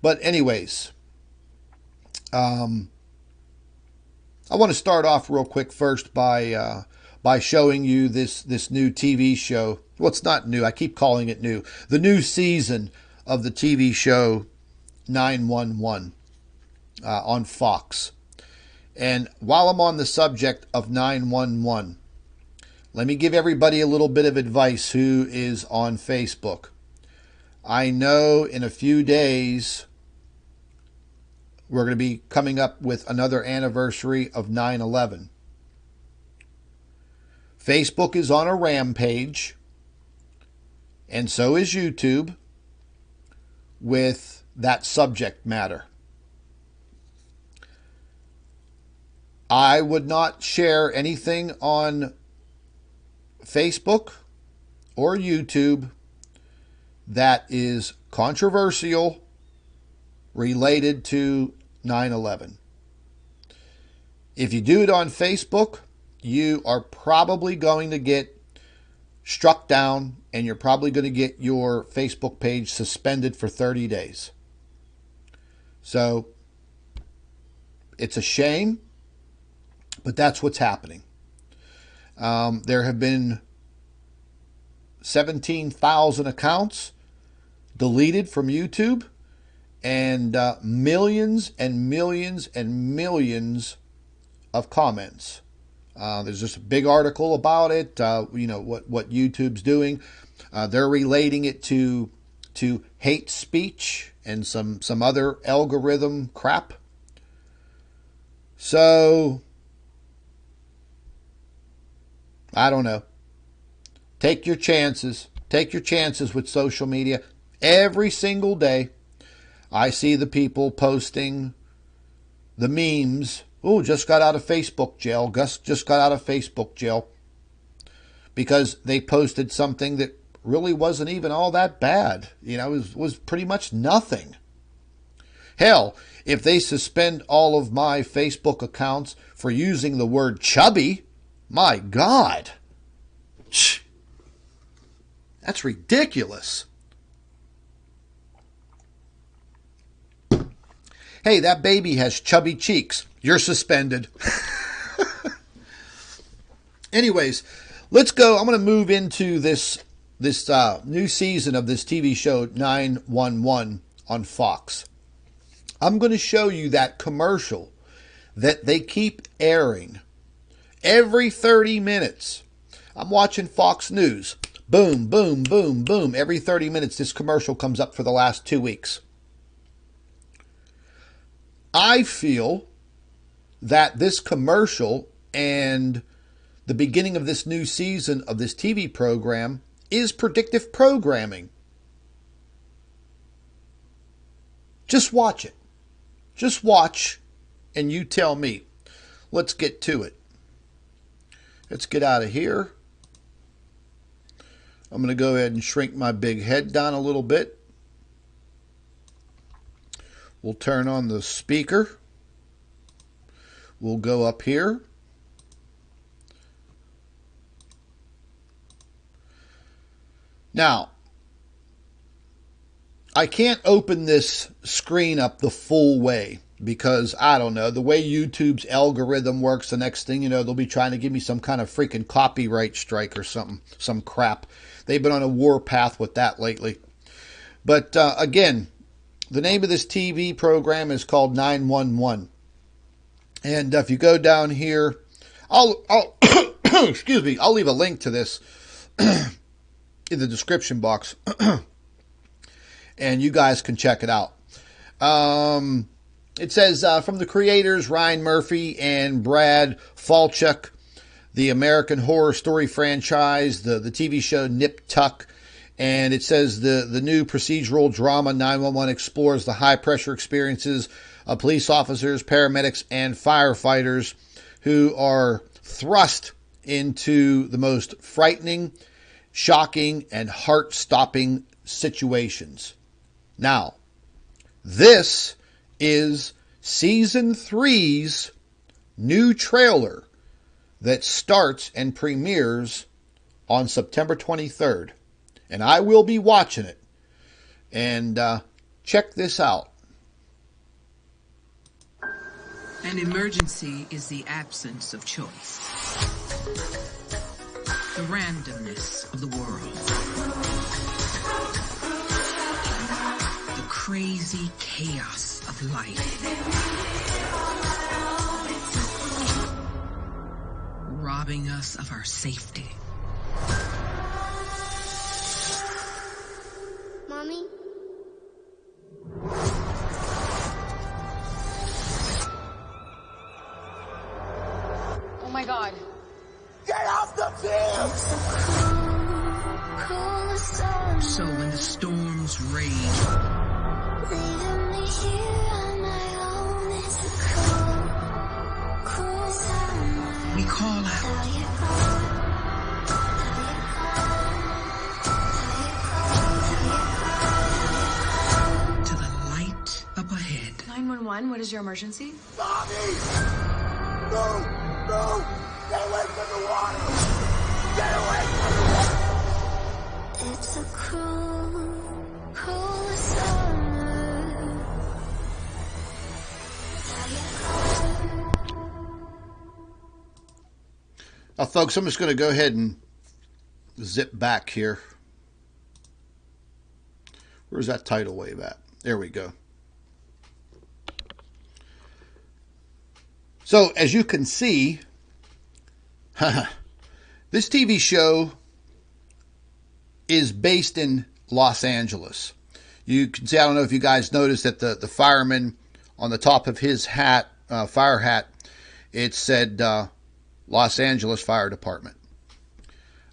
But anyways, I want to start off real quick first by showing you this new TV show. Well, it's not new. I keep calling it new. The new season of the TV show 911 on Fox. And while I'm on the subject of 911, let me give everybody a little bit of advice who is on Facebook. I know in a few days we're going to be coming up with another anniversary of 9/11. Facebook is on a rampage, and so is YouTube, with that subject matter. I would not share anything on Facebook or YouTube that is controversial related to 9/11. If you do it on Facebook, you are probably going to get struck down, and you're probably going to get your Facebook page suspended for 30 days. So it's a shame, but that's what's happening. There have been 17,000 accounts deleted from YouTube, and millions and millions and millions of comments. There's just a big article about it. You know what YouTube's doing. They're relating it to hate speech and some other algorithm crap. So I don't know. Take your chances. Take your chances with social media. Every single day, I see the people posting the memes. Oh, just got out of Facebook jail. Gus just got out of Facebook jail. Because they posted something that really wasn't even all that bad. You know, it was pretty much nothing. Hell, if they suspend all of my Facebook accounts for using the word chubby, my God. That's ridiculous. Hey, that baby has chubby cheeks. You're suspended. Anyways, let's go. I'm going to move into this new season of this TV show 911 on Fox. I'm going to show you that commercial that they keep airing every 30 minutes. I'm watching Fox News. Boom, boom, boom, boom. Every 30 minutes, this commercial comes up for the last 2 weeks. I feel that this commercial and the beginning of this new season of this TV program is predictive programming. Just watch it. Just watch and you tell me. Let's get to it. Let's get out of here. I'm going to go ahead and shrink my big head down a little bit. We'll turn on the speaker. We'll go up here. Now, I can't open this screen up the full way because, I don't know, the way YouTube's algorithm works, the next thing you know, they'll be trying to give me some kind of freaking copyright strike or something, some crap. They've been on a warpath with that lately. But again, the name of this TV program is called 911. And if you go down here, I'll excuse me, I'll leave a link to this in the description box. And you guys can check it out. It says, from the creators, Ryan Murphy and Brad Falchuk, the American Horror Story franchise, the TV show Nip Tuck. And it says the new procedural drama 911 explores the high-pressure experiences of police officers, paramedics, and firefighters who are thrust into the most frightening, shocking, and heart-stopping situations. Now, this is Season 3's new trailer that starts and premieres on September 23rd. And I will be watching it. And check this out. An emergency is the absence of choice. The randomness of the world. The crazy chaos of life. Robbing us of our safety. Mommy? Oh my God. Get off the field! So when the storms rage, leaving me here on my own, it's a cruel summer. we call out. To the light up ahead. 911, what is your emergency? Mommy! No! No! Get away from the water! Get away from the water! It's a cruel summer. Now, folks, I'm just going to go ahead and zip back here. Where's that tidal wave at? There we go. So, as you can see, this TV show is based in Los Angeles. You can see, I don't know if you guys noticed that the fireman on the top of his hat, fire hat, it said Los Angeles Fire Department.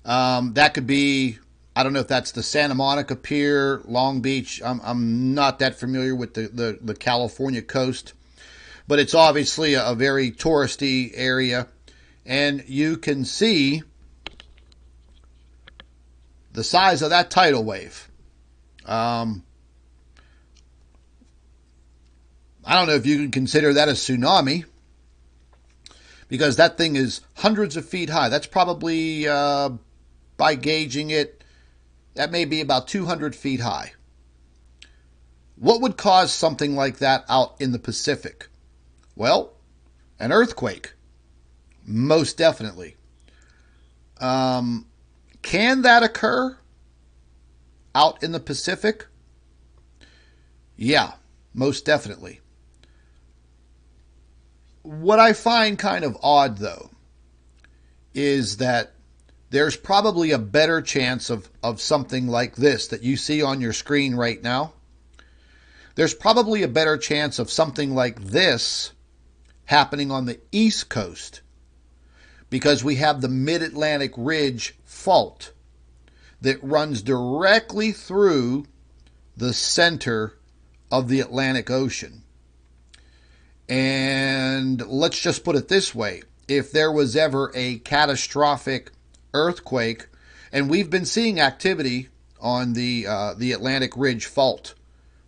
That could be, I don't know if that's the Santa Monica Pier, Long Beach. I'm not that familiar with the California coast. But it's obviously a very touristy area. And you can see the size of that tidal wave. I don't know if you can consider that a tsunami, because that thing is hundreds of feet high. That's probably, by gauging it, that may be about 200 feet high. What would cause something like that out in the Pacific? Well, an earthquake. Most definitely. Can that occur out in the Pacific? Yeah, most definitely. What I find kind of odd, though, is that there's probably a better chance of something like this that you see on your screen right now. There's probably a better chance of something like this happening on the East Coast because we have the Mid-Atlantic Ridge Fault that runs directly through the center of the Atlantic Ocean. And let's just put it this way. If there was ever a catastrophic earthquake, and we've been seeing activity on the Atlantic Ridge Fault.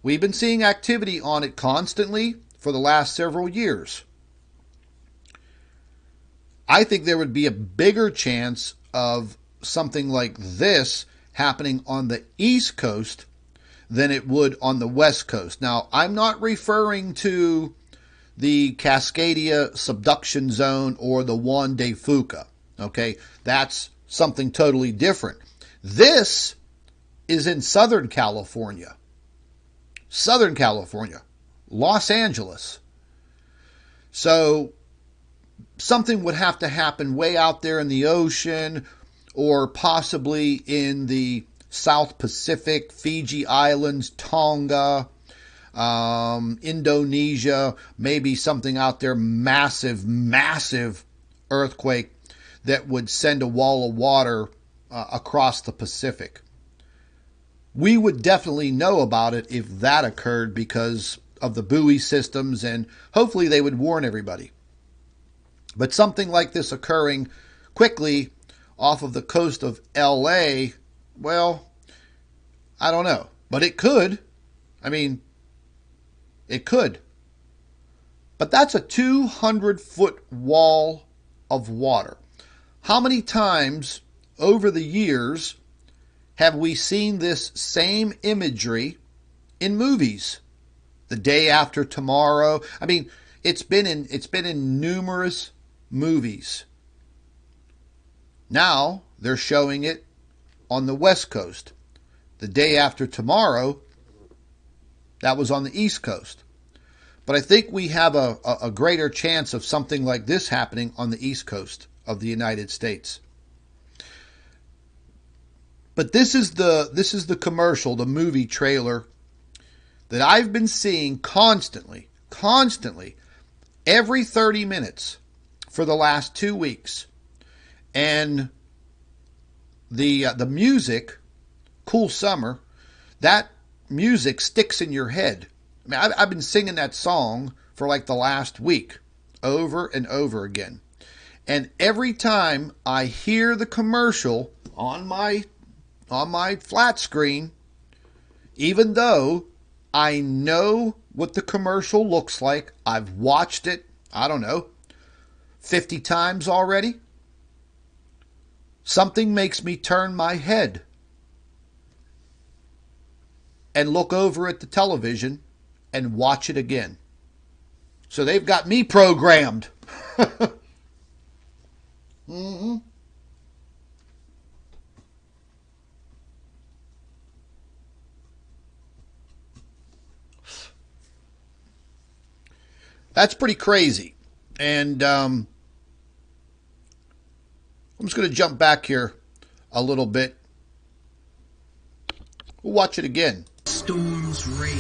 We've been seeing activity on it constantly for the last several years. I think there would be a bigger chance of something like this happening on the East Coast than it would on the West Coast. Now, I'm not referring to the Cascadia subduction zone or the Juan de Fuca. Okay, that's something totally different. This is in Southern California. Southern California, Los Angeles. So something would have to happen way out there in the ocean or possibly in the South Pacific, Fiji Islands, Tonga, Indonesia, maybe something out there, massive earthquake that would send a wall of water across the Pacific. We would definitely know about it if that occurred because of the buoy systems, and hopefully they would warn everybody. But something like this occurring quickly off of the coast of LA, well, I don't know. But it could. I mean, it could. But that's a 200-foot wall of water. How many times over the years have we seen this same imagery in movies? The Day After Tomorrow. I mean, it's been in numerous movies. Now they're showing it on the West Coast. The Day After Tomorrow, that was on the East Coast. But I think we have a greater chance of something like this happening on the East Coast of the United States. But this is the commercial, the movie trailer that I've been seeing constantly, every 30 minutes for the last 2 weeks. And the music, Cool Summer, that music sticks in your head. I mean, I've been singing that song for like the last week, over and over again. And every time I hear the commercial on my flat screen, even though I know what the commercial looks like, I've watched it, I don't know, 50 times already, something makes me turn my head and look over at the television and watch it again. So they've got me programmed. Mm-hmm. That's pretty crazy. And I'm just going to jump back here a little bit. We'll watch it again. Storms rage.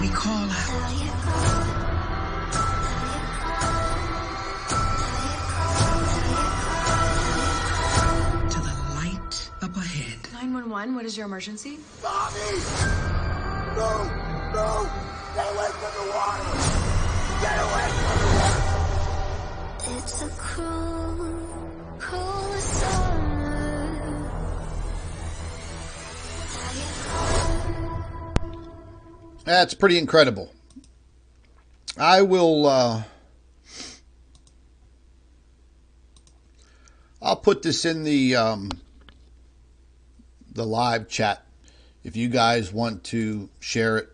We call out. To the light up ahead. 911, what is your emergency? Bobby! No! No! Get away from the water! Get away from the water! It's a cruel, cruel summer. That's pretty incredible. I will I'll put this in the live chat if you guys want to share it.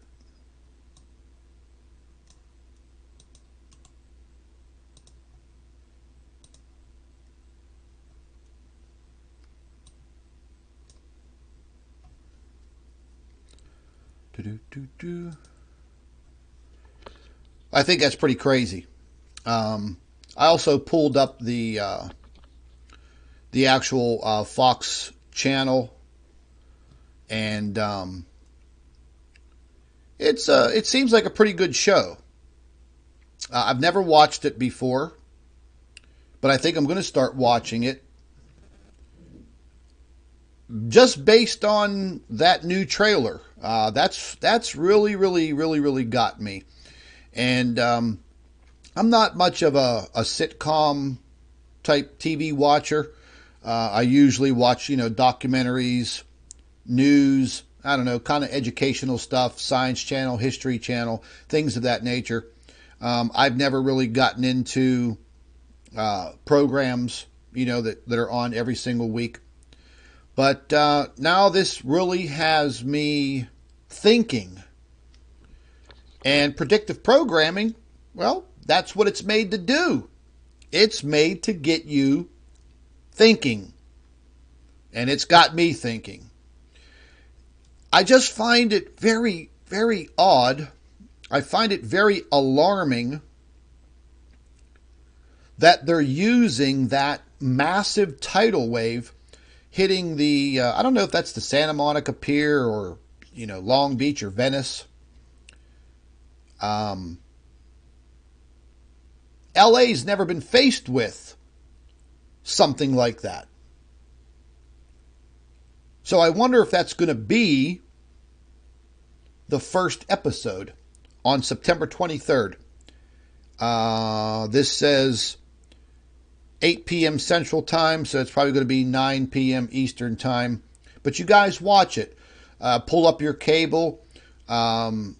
I think that's pretty crazy. I also pulled up the actual Fox channel, and it seems like a pretty good show. I've never watched it before, but I think I'm going to start watching it just based on that new trailer. That's really got me. And I'm not much of a sitcom type TV watcher. I usually watch, documentaries, news, I don't know, kind of educational stuff, Science Channel, History Channel, things of that nature. I've never really gotten into programs, that are on every single week. But now this really has me thinking. And predictive programming, well, that's what it's made to do. It's made to get you thinking. And it's got me thinking. I just find it very, very odd. I find it very alarming that they're using that massive tidal wave hitting the, I don't know if that's the Santa Monica Pier or, Long Beach or Venice. LA's never been faced with something like that. So I wonder if that's going to be the first episode on September 23rd. This says 8 p.m. Central Time, so it's probably going to be 9 p.m. Eastern Time. But you guys watch it. Pull up your cable. Now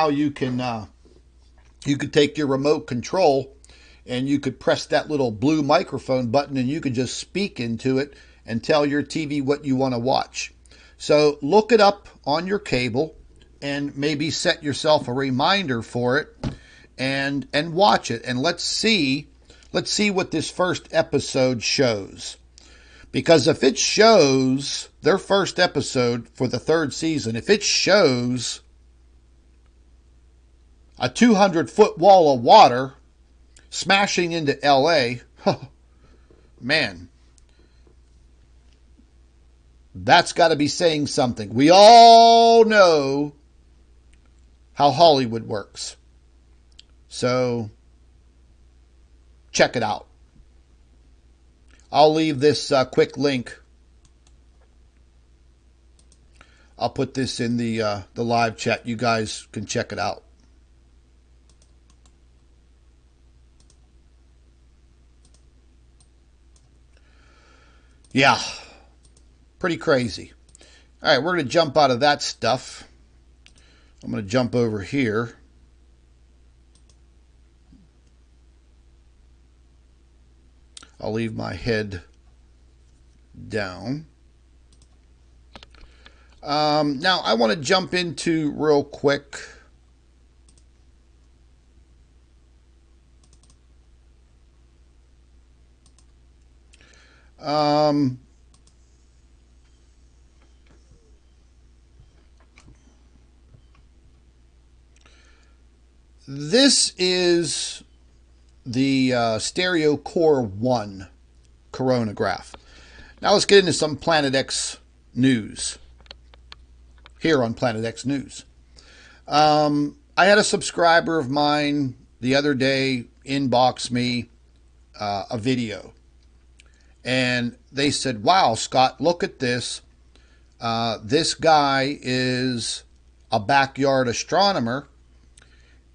you can take your remote control and you could press that little blue microphone button and you could just speak into it and tell your TV what you want to watch. So look it up on your cable and maybe set yourself a reminder for it and watch it. And let's see what this first episode shows. Because if it shows their first episode for the third season, if it shows a 200-foot wall of water smashing into LA, man, that's got to be saying something. We all know how Hollywood works. So, check it out. I'll leave this quick link. I'll put this in the live chat. You guys can check it out. Yeah, pretty crazy. All right, we're going to jump out of that stuff. I'm going to jump over here. I'll leave my head down. Now, I want to jump into real quick. This is the Stereo Core 1 coronagraph. Now let's get into some Planet X news. Here on Planet X News. I had a subscriber of mine the other day inbox me a video. And they said, wow, Scott, look at this. This guy is a backyard astronomer.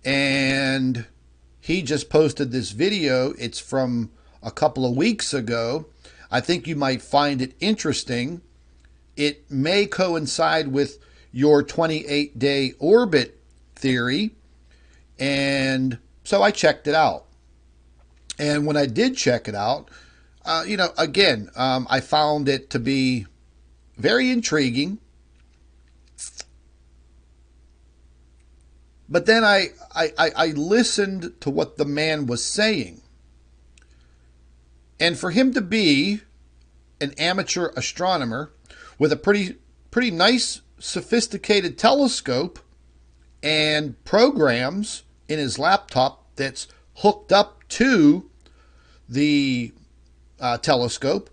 And he just posted this video. It's from a couple of weeks ago. I think you might find it interesting. It may coincide with your 28-day orbit theory. And so I checked it out. And when I did check it out, I found it to be very intriguing. But then I listened to what the man was saying. And for him to be an amateur astronomer with a pretty nice, sophisticated telescope and programs in his laptop that's hooked up to the telescope,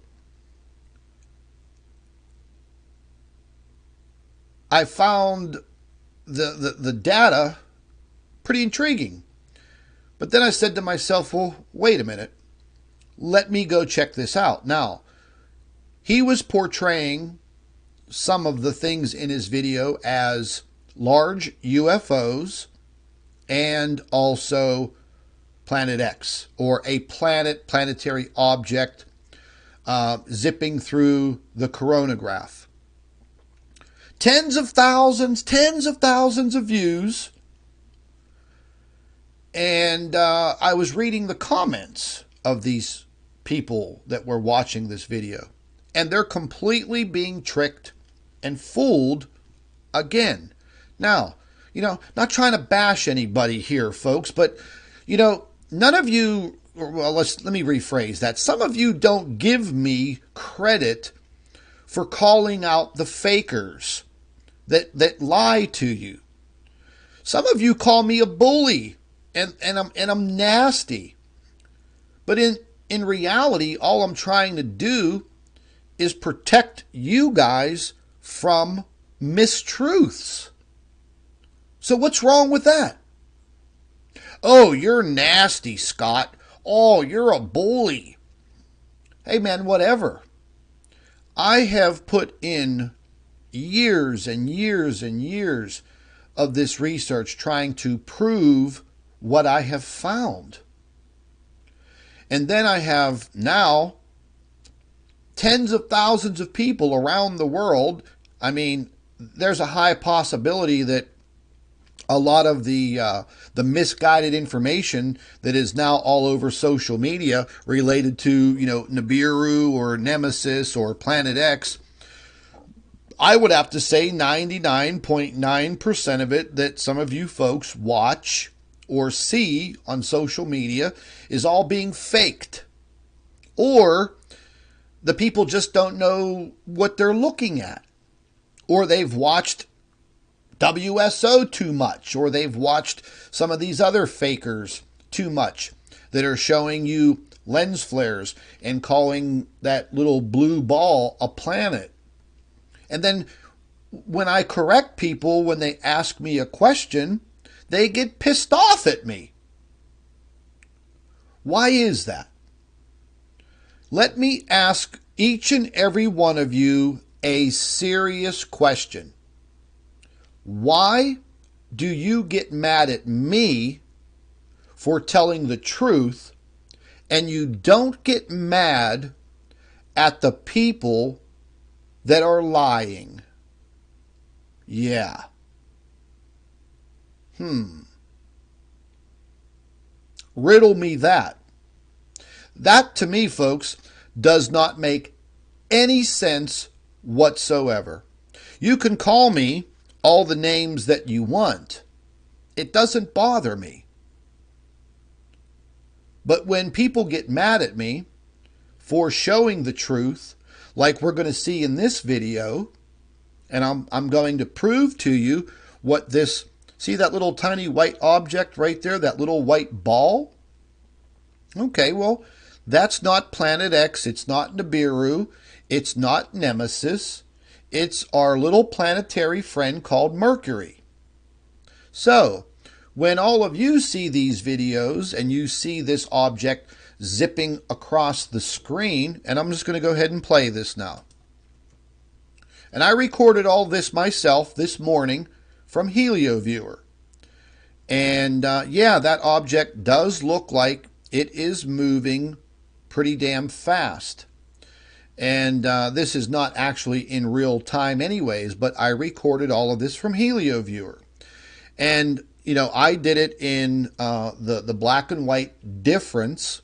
I found the data pretty intriguing. But then I said to myself, well, wait a minute. Let me go check this out. Now, he was portraying some of the things in his video as large UFOs and also Planet X, or a planetary object zipping through the coronagraph. Tens of thousands of views. And I was reading the comments of these people that were watching this video. And they're completely being tricked and fooled again. Now, not trying to bash anybody here, folks, but, none of you, well, let me rephrase that. Some of you don't give me credit for calling out the fakers that lie to you. Some of you call me a bully and I'm nasty. But in reality, all I'm trying to do is protect you guys from mistruths. So what's wrong with that? Oh, you're nasty, Scott. Oh, you're a bully. Hey, man, whatever. I have put in years and years and years of this research trying to prove what I have found. And then I have now tens of thousands of people around the world. I mean, there's a high possibility that a lot of the misguided information that is now all over social media related to, Nibiru or Nemesis or Planet X, I would have to say 99.9% of it that some of you folks watch or see on social media is all being faked. Or the people just don't know what they're looking at. Or they've watched WSO too much, or they've watched some of these other fakers too much that are showing you lens flares and calling that little blue ball a planet. And then when I correct people, when they ask me a question, they get pissed off at me. Why is that? Let me ask each and every one of you a serious question. Why do you get mad at me for telling the truth, and you don't get mad at the people that are lying? Yeah. Riddle me that. That, to me, folks, does not make any sense whatsoever. You can call me all the names that you want. It doesn't bother me. But when people get mad at me for showing the truth, like we're going to see in this video, and I'm going to prove to you what this, see that little tiny white object right there, that little white ball? Okay, well, that's not Planet X, it's not Nibiru, it's not Nemesis, it's our little planetary friend called Mercury. So, when all of you see these videos and you see this object zipping across the screen, and I'm just going to go ahead and play this now. And I recorded all this myself this morning from HelioViewer. And yeah, that object does look like it is moving pretty damn fast. And this is not actually in real time anyways, but I recorded all of this from HelioViewer. And, I did it in the black and white difference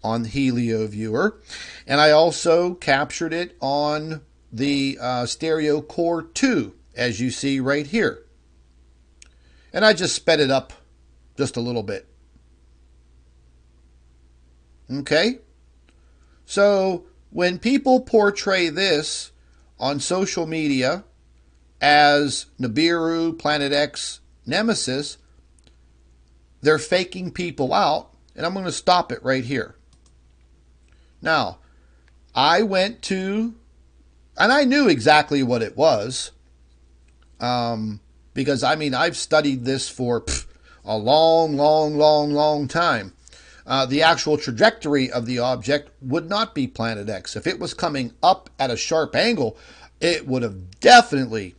on HelioViewer. And I also captured it on the Stereo Core 2, as you see right here. And I just sped it up just a little bit. Okay? So when people portray this on social media as Nibiru, Planet X, Nemesis, they're faking people out, and I'm going to stop it right here. Now, I went to, and I knew exactly what it was, because, I mean, I've studied this for a long time. The actual trajectory of the object would not be Planet X. If it was coming up at a sharp angle, it would have definitely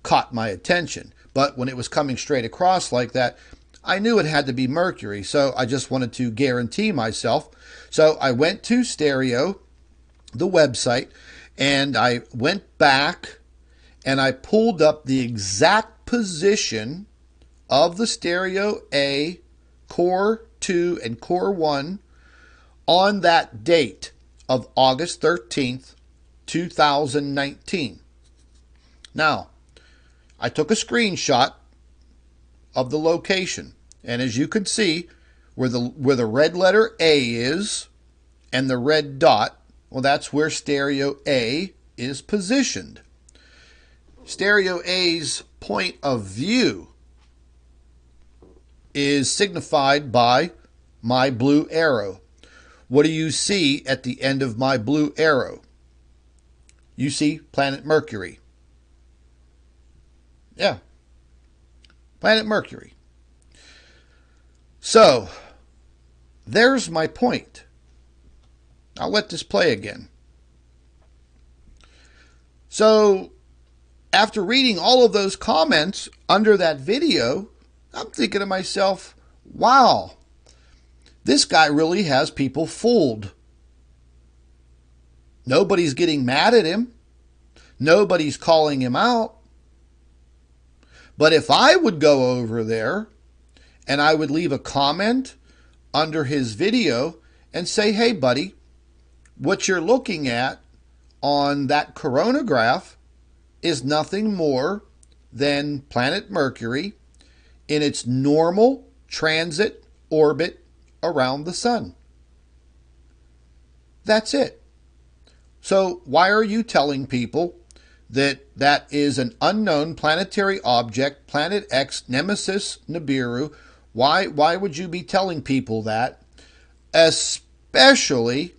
caught my attention. But when it was coming straight across like that, I knew it had to be Mercury, so I just wanted to guarantee myself. So I went to Stereo, the website, and I went back and I pulled up the exact position of the Stereo A, Core 2, and Core 1 on that date of August 13th, 2019. Now, I took a screenshot of the location, and as you can see, where the red letter A is and the red dot, well, that's where Stereo A is positioned. Stereo A's point of view is signified by my blue arrow. What do you see at the end of my blue arrow? You see planet Mercury. Yeah, planet Mercury. So, there's my point. I'll let this play again. So, after reading all of those comments under that video, I'm thinking to myself, wow, this guy really has people fooled. Nobody's getting mad at him. Nobody's calling him out. But if I would go over there and I would leave a comment under his video and say, hey, buddy, what you're looking at on that coronagraph is nothing more than planet Mercury in its normal transit orbit around the sun. That's it. So why are you telling people that that is an unknown planetary object, Planet X, Nemesis Nibiru? Why would you be telling people that? Especially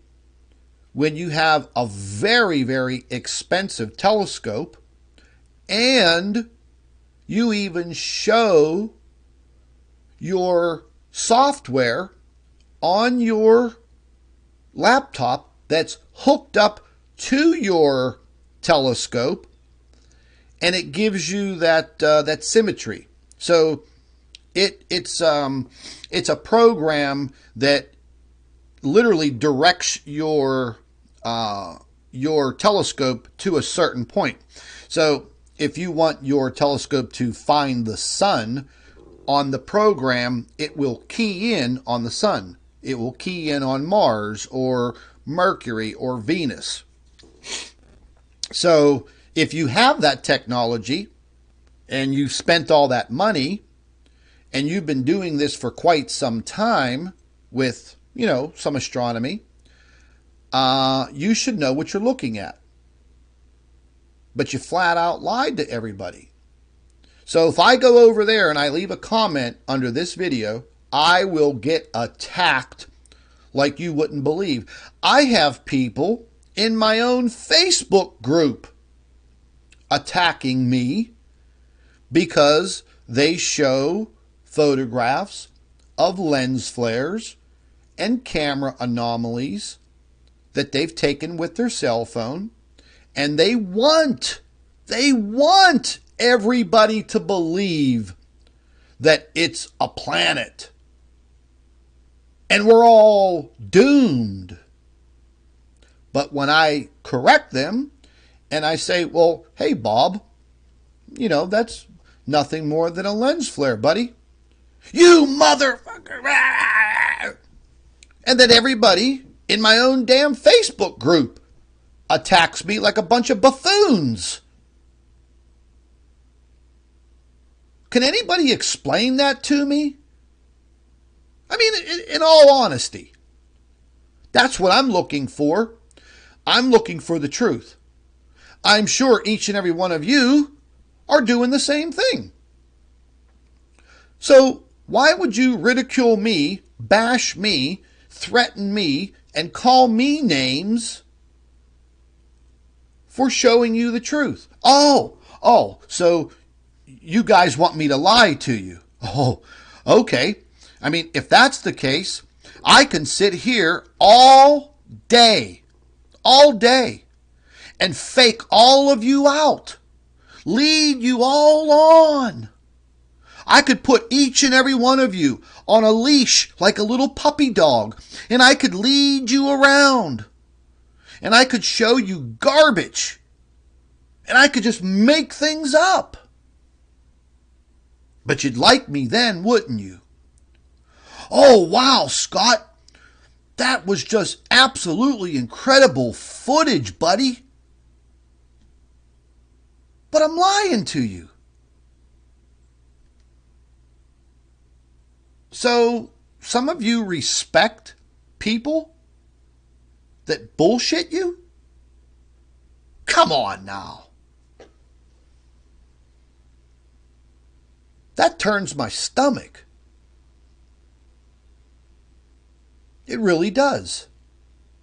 when you have a very, very expensive telescope and you even show your software on your laptop that's hooked up to your telescope, and it gives you that symmetry. So it's a program that literally directs your telescope to a certain point. So if you want your telescope to find the sun on the program, it will key in on the sun. It will key in on Mars or Mercury or Venus. So if you have that technology and you've spent all that money and you've been doing this for quite some time with, some astronomy, you should know what you're looking at. But you flat out lied to everybody. So if I go over there and I leave a comment under this video, I will get attacked like you wouldn't believe. I have people in my own Facebook group attacking me because they show photographs of lens flares and camera anomalies that they've taken with their cell phone, and they want everybody to believe that it's a planet and we're all doomed. But when I correct them and I say, well, hey, Bob, that's nothing more than a lens flare, buddy. You motherfucker! And then everybody in my own damn Facebook group attacks me like a bunch of buffoons. Can anybody explain that to me? I mean, in all honesty, that's what I'm looking for. I'm looking for the truth. I'm sure each and every one of you are doing the same thing. So Why would you ridicule me, bash me, threaten me, and call me names for showing you the truth? So you guys want me to lie to you? Oh, okay. I mean, if that's the case, I can sit here all day, and fake all of you out, lead you all on. I could put each and every one of you on a leash like a little puppy dog, and I could lead you around, and I could show you garbage, and I could just make things up. But you'd like me then, wouldn't you? Oh, wow, Scott. That was just absolutely incredible footage, buddy. But I'm lying to you. So, some of you respect people that bullshit you? Come on now. That turns my stomach. It really does.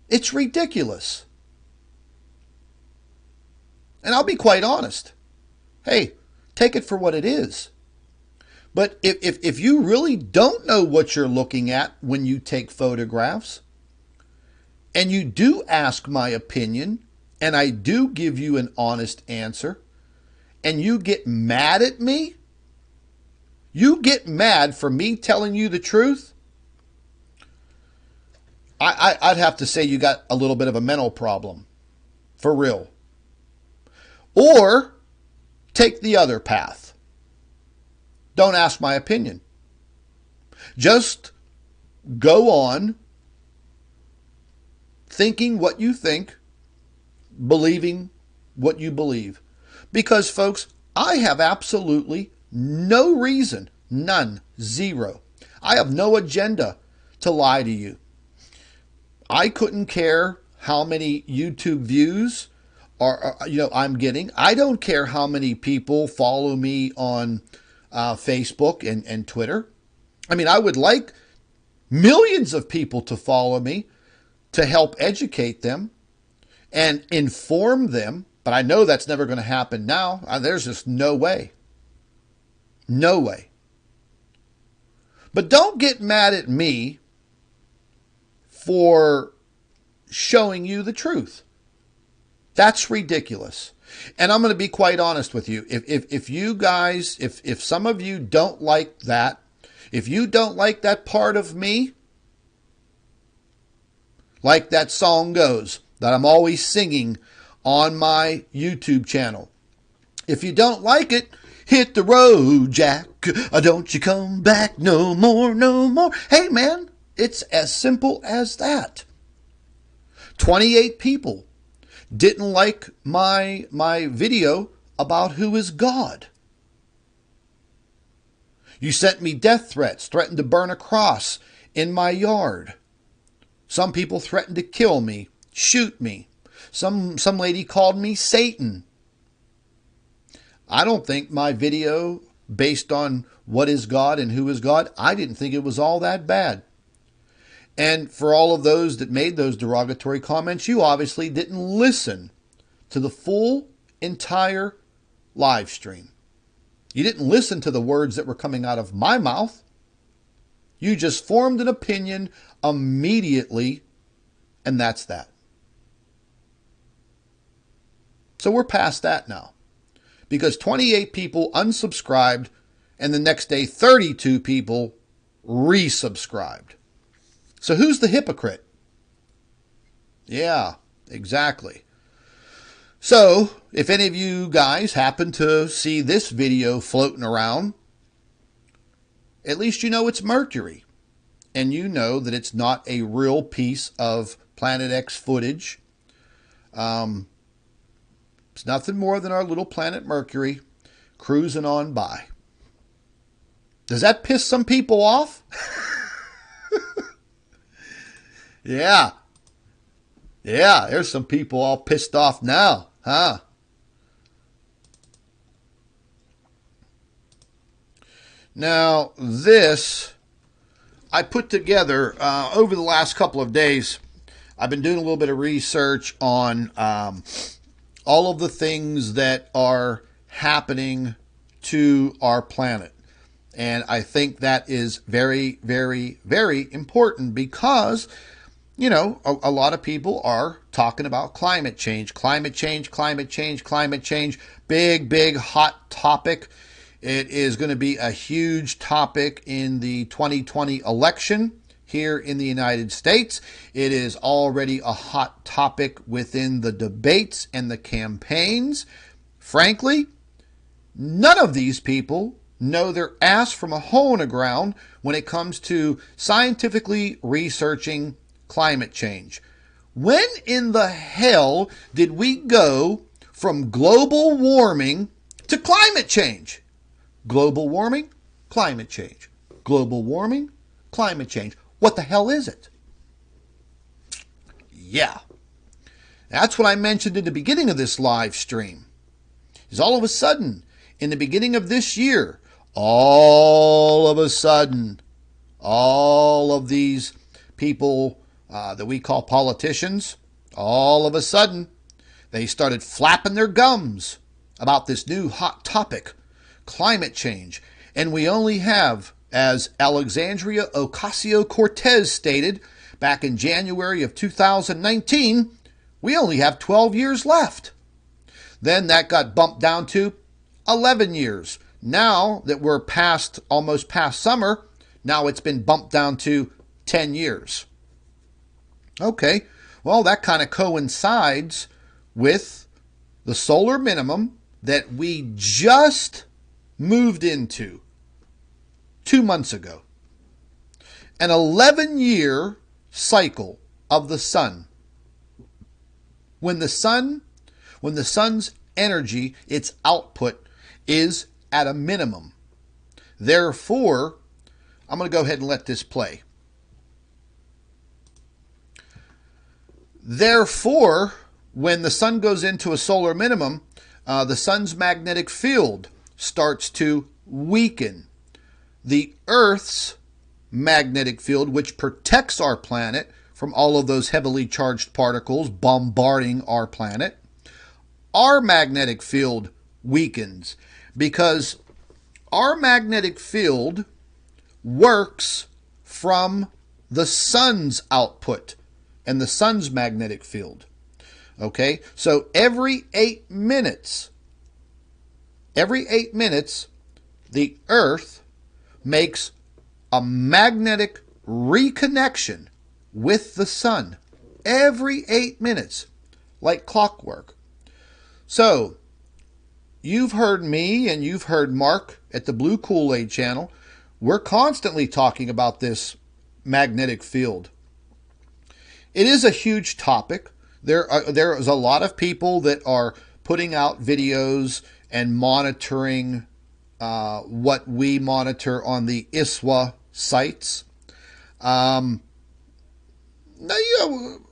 It's ridiculous. And I'll be quite honest. Hey, take it for what it is. But if you really don't know what you're looking at when you take photographs, and you do ask my opinion, and I do give you an honest answer, and you get mad at me, you get mad for me telling you the truth, I'd have to say you got a little bit of a mental problem. For real. Or take the other path. Don't ask my opinion. Just go on thinking what you think, believing what you believe. Because, folks, I have absolutely no reason, none, zero. I have no agenda to lie to you. I couldn't care how many YouTube views I'm getting. I don't care how many people follow me on Facebook and Twitter. I mean, I would like millions of people to follow me to help educate them and inform them, but I know that's never going to happen now. There's just no way. No way. But don't get mad at me for showing you the truth. That's ridiculous. And I'm going to be quite honest with you. If you guys, if some of you don't like that, if you don't like that part of me, like that song goes, that I'm always singing on my YouTube channel. If you don't like it, hit the road, Jack. Don't you come back no more, no more. Hey, man, it's as simple as that. 28 people didn't like my video about who is God. You sent me death threats, threatened to burn a cross in my yard. Some people threatened to kill me, shoot me. Some lady called me Satan. I don't think my video, based on what is God and who is God, I didn't think it was all that bad. And for all of those that made those derogatory comments, you obviously didn't listen to the full, entire live stream. You didn't listen to the words that were coming out of my mouth. You just formed an opinion immediately, and that's that. So we're past that now. Because 28 people unsubscribed, and the next day 32 people resubscribed. So who's the hypocrite? Yeah, exactly. So, if any of you guys happen to see this video floating around, at least you know it's Mercury. And you know that it's not a real piece of Planet X footage. It's nothing more than our little planet Mercury cruising on by. Does that piss some people off? Yeah, there's some people all pissed off now, huh? Now, this I put together over the last couple of days. I've been doing a little bit of research on all of the things that are happening to our planet. And I think that is very, very, very important because, you know, a lot of people are talking about climate change, climate change, climate change, climate change. Big, big, hot topic. It is going to be a huge topic in the 2020 election here in the United States. It is already a hot topic within the debates and the campaigns. Frankly, none of these people know their ass from a hole in the ground when it comes to scientifically researching climate change. When in the hell did we go from global warming to climate change? Global warming, climate change. Global warming, climate change. What the hell is it? Yeah. That's what I mentioned in the beginning of this live stream. Is all of a sudden, in the beginning of this year, all of a sudden, all of these people that we call politicians, all of a sudden, they started flapping their gums about this new hot topic, climate change. And we only have, as Alexandria Ocasio-Cortez stated back in January of 2019, we only have 12 years left. Then that got bumped down to 11 years. Now that we're almost past summer, now it's been bumped down to 10 years. Okay, well, that kind of coincides with the solar minimum that we just moved into 2 months ago. An 11-year cycle of the sun. When the sun's energy, its output, is at a minimum. Therefore, I'm going to go ahead and let this play. Therefore, when the sun goes into a solar minimum, the sun's magnetic field starts to weaken. The Earth's magnetic field, which protects our planet from all of those heavily charged particles bombarding our planet, our magnetic field weakens because our magnetic field works from the sun's output and the sun's magnetic field. Okay, so every 8 minutes, the Earth makes a magnetic reconnection with the sun. Every 8 minutes, like clockwork. So, you've heard me and you've heard Mark at the Blue Kool-Aid channel. We're constantly talking about this magnetic field. It is a huge topic. There is a lot of people that are putting out videos and monitoring what we monitor on the ISWA sites. Now,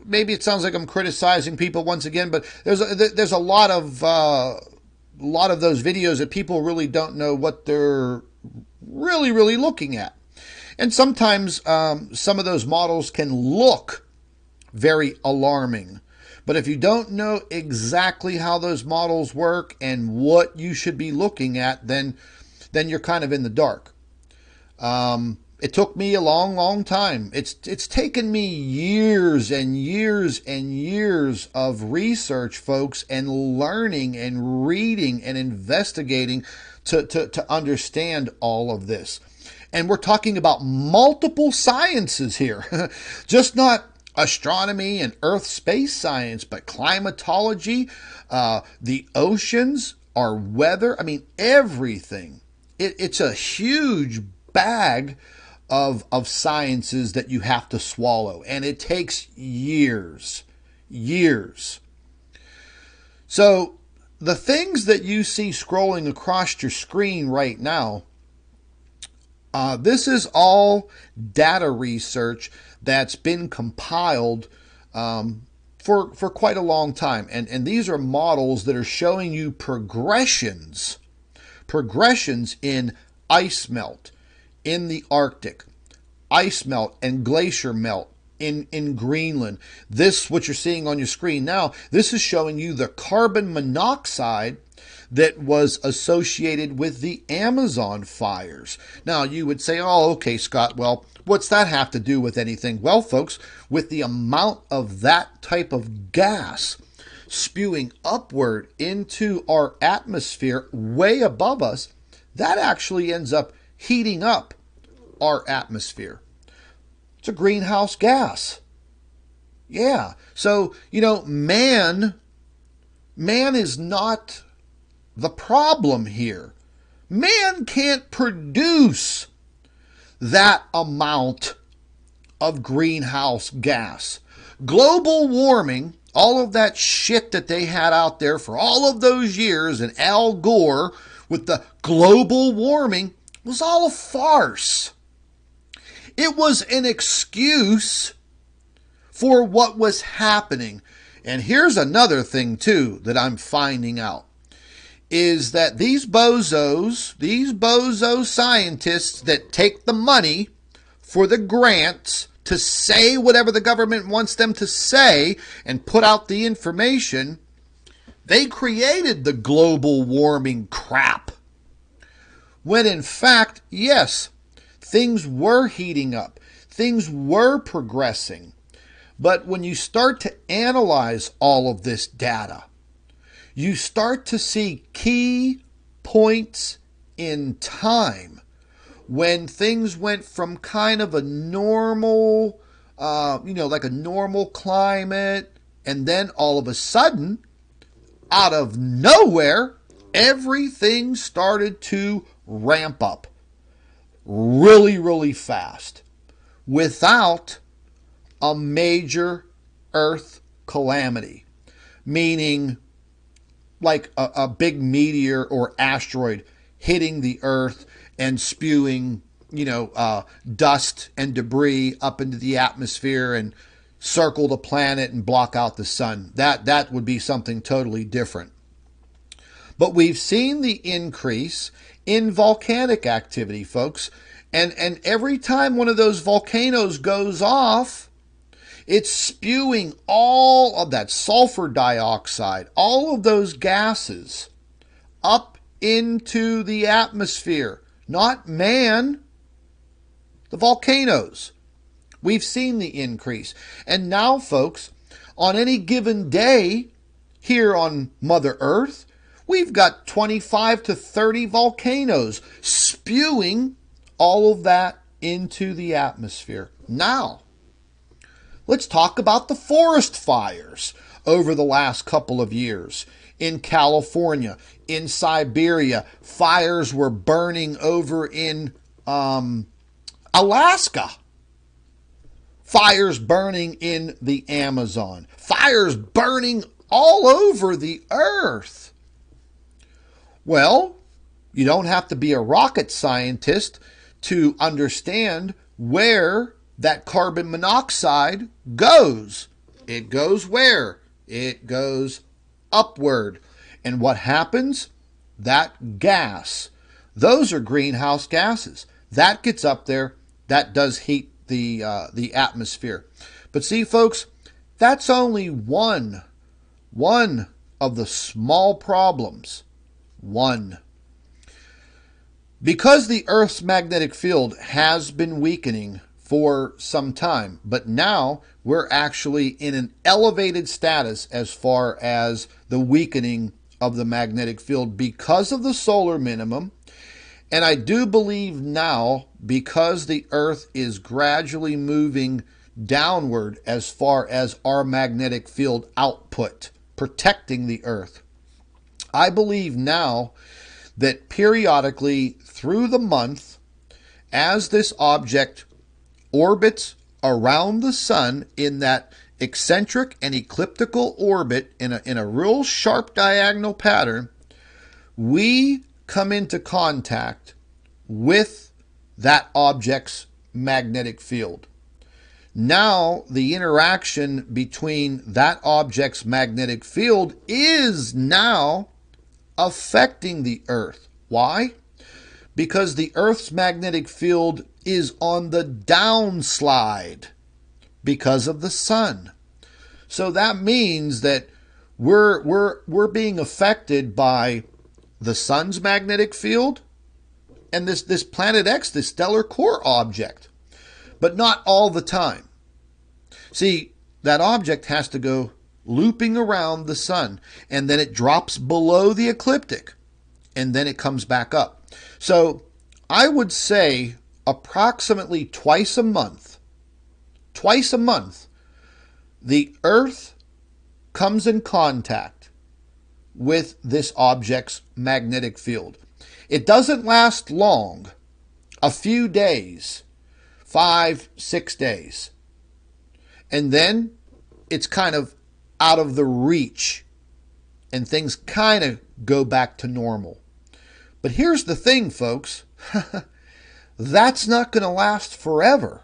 maybe it sounds like I'm criticizing people once again, but there's a lot of those videos that people really don't know what they're really looking at. And sometimes some of those models can look very alarming. But if you don't know exactly how those models work and what you should be looking at, then you're kind of in the dark. It took me a long time. It's taken me years and years and years of research, folks, and learning and reading and investigating to understand all of this. And we're talking about multiple sciences here, just not astronomy and earth space science, but climatology, the oceans, our weather. I mean, everything. It's a huge bag of sciences that you have to swallow, and it takes years. So the things that you see scrolling across your screen right now, this is all data research that's been compiled for quite a long time. And these are models that are showing you progressions in ice melt in the Arctic, ice melt and glacier melt in Greenland. This, what you're seeing on your screen now, this is showing you the carbon monoxide that was associated with the Amazon fires. Now, you would say, oh, okay, Scott, well, what's that have to do with anything? Well, folks, with the amount of that type of gas spewing upward into our atmosphere way above us, that actually ends up heating up our atmosphere. It's a greenhouse gas. Yeah. So, man is not the problem here. Man can't produce that amount of greenhouse gas. Global warming, all of that shit that they had out there for all of those years, and Al Gore with the global warming, was all a farce. It was an excuse for what was happening. And here's another thing, too, that I'm finding out, is that these bozo scientists that take the money for the grants to say whatever the government wants them to say and put out the information, they created the global warming crap. When in fact, yes, things were heating up, things were progressing. But when you start to analyze all of this data, you start to see key points in time when things went from kind of a normal, like a normal climate, and then all of a sudden, out of nowhere, everything started to ramp up really, really fast without a major Earth calamity, meaning like a big meteor or asteroid hitting the Earth and spewing, dust and debris up into the atmosphere and circle the planet and block out the sun. That would be something totally different. But we've seen the increase in volcanic activity, folks. And every time one of those volcanoes goes off, it's spewing all of that sulfur dioxide, all of those gases up into the atmosphere. Not man, the volcanoes. We've seen the increase. And now, folks, on any given day here on Mother Earth, we've got 25 to 30 volcanoes spewing all of that into the atmosphere. Now, let's talk about the forest fires over the last couple of years. In California, in Siberia, fires were burning over in Alaska. Fires burning in the Amazon. Fires burning all over the earth. Well, you don't have to be a rocket scientist to understand where that carbon monoxide goes. It goes where? It goes upward. And what happens? That gas. Those are greenhouse gases. That gets up there. That does heat the atmosphere. But see, folks, that's only one of the small problems. One. Because the Earth's magnetic field has been weakening for some time, but now we're actually in an elevated status as far as the weakening of the magnetic field because of the solar minimum. And I do believe now, because the Earth is gradually moving downward as far as our magnetic field output, protecting the Earth, I believe now that periodically through the month, as this object orbits around the sun in that eccentric and ecliptical orbit in a real sharp diagonal pattern, we come into contact with that object's magnetic field. Now, the interaction between that object's magnetic field is now affecting the Earth. Why? because the Earth's magnetic field is on the downslide because of the sun. So that means that we're being affected by the sun's magnetic field and this planet X, this stellar core object, but not all the time. See, that object has to go looping around the sun, and then it drops below the ecliptic, and then it comes back up. So I would say approximately twice a month, the Earth comes in contact with this object's magnetic field. It doesn't last long, a few days, 5-6 days. And then it's kind of out of the reach and things kind of go back to normal. But here's the thing, folks. That's not going to last forever.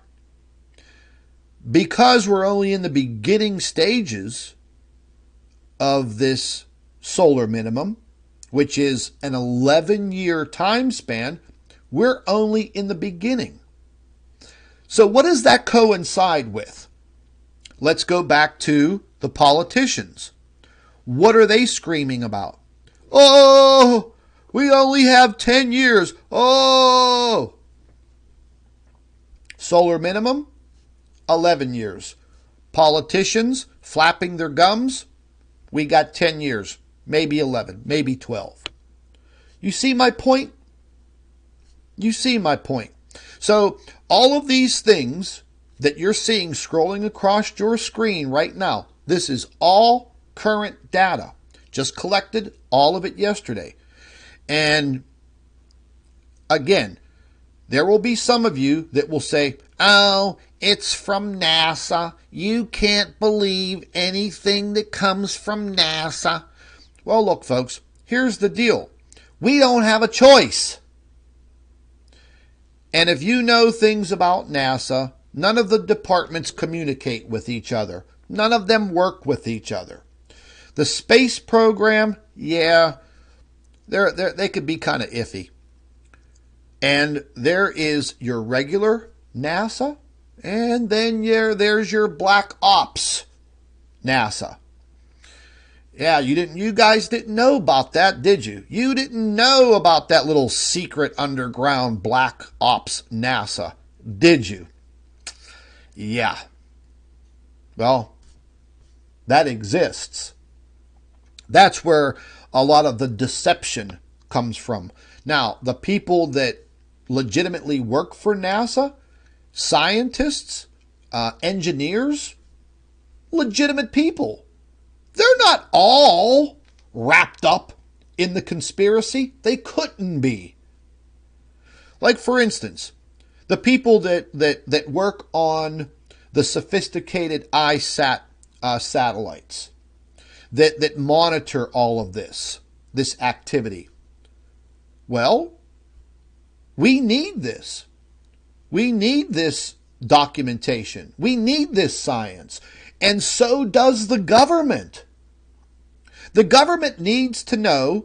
Because we're only in the beginning stages of this solar minimum, which is an 11-year time span, we're only in the beginning. So what does that coincide with? Let's go back to the politicians. What are they screaming about? Oh, we only have 10 years. Oh! Solar minimum, 11 years. Politicians flapping their gums, we got 10 years, maybe 11, maybe 12. You see my point? You see my point. So all of these things that you're seeing scrolling across your screen right now, this is all current data. Just collected all of it yesterday. And again, there will be some of you that will say, oh, it's from NASA. You can't believe anything that comes from NASA. Well, look, folks, here's the deal. We don't have a choice. And if you know things about NASA, none of the departments communicate with each other. None of them work with each other. The space program, yeah, they could be kind of iffy. And there is your regular NASA, and then there's your black ops NASA. Yeah, you guys didn't know about that, did you? You didn't know about that little secret underground black ops NASA, did you? Yeah. Well, that exists. That's where a lot of the deception comes from. Now, the people that legitimately work for NASA, scientists, engineers, legitimate people. They're not all wrapped up in the conspiracy. They couldn't be. Like, for instance, the people that work on the sophisticated ISAT satellites that monitor all of this activity. Well, we need this. We need this documentation. We need this science. And so does the government. The government needs to know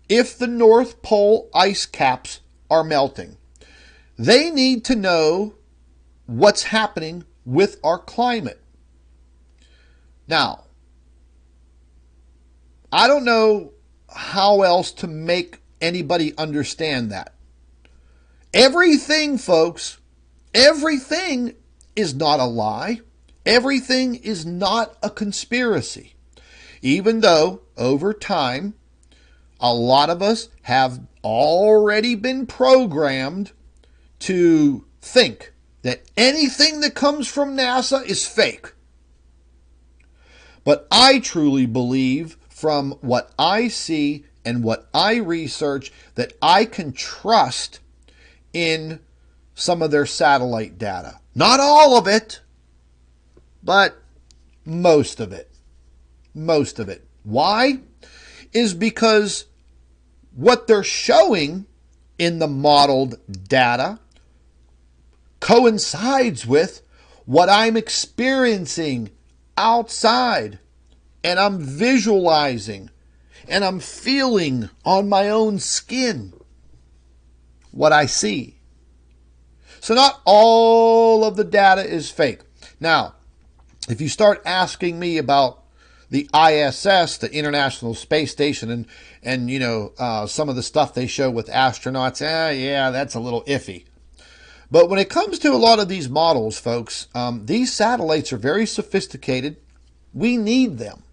if the North Pole ice caps are melting. They need to know what's happening with our climate. Now, I don't know how else to make anybody understand that. Everything, folks, everything is not a lie. Everything is not a conspiracy. Even though, over time, a lot of us have already been programmed to think that anything that comes from NASA is fake. But I truly believe, from what I see and what I research, that I can trust in some of their satellite data. Not all of it, but most of it. Most of it. Why? Is because what they're showing in the modeled data coincides with what I'm experiencing outside, and I'm visualizing, and I'm feeling on my own skin. what I see. So not all of the data is fake. Now, if you start asking me about the ISS, the International Space Station, and some of the stuff they show with astronauts, yeah, that's a little iffy. But when it comes to a lot of these models, folks, these satellites are very sophisticated. We need them.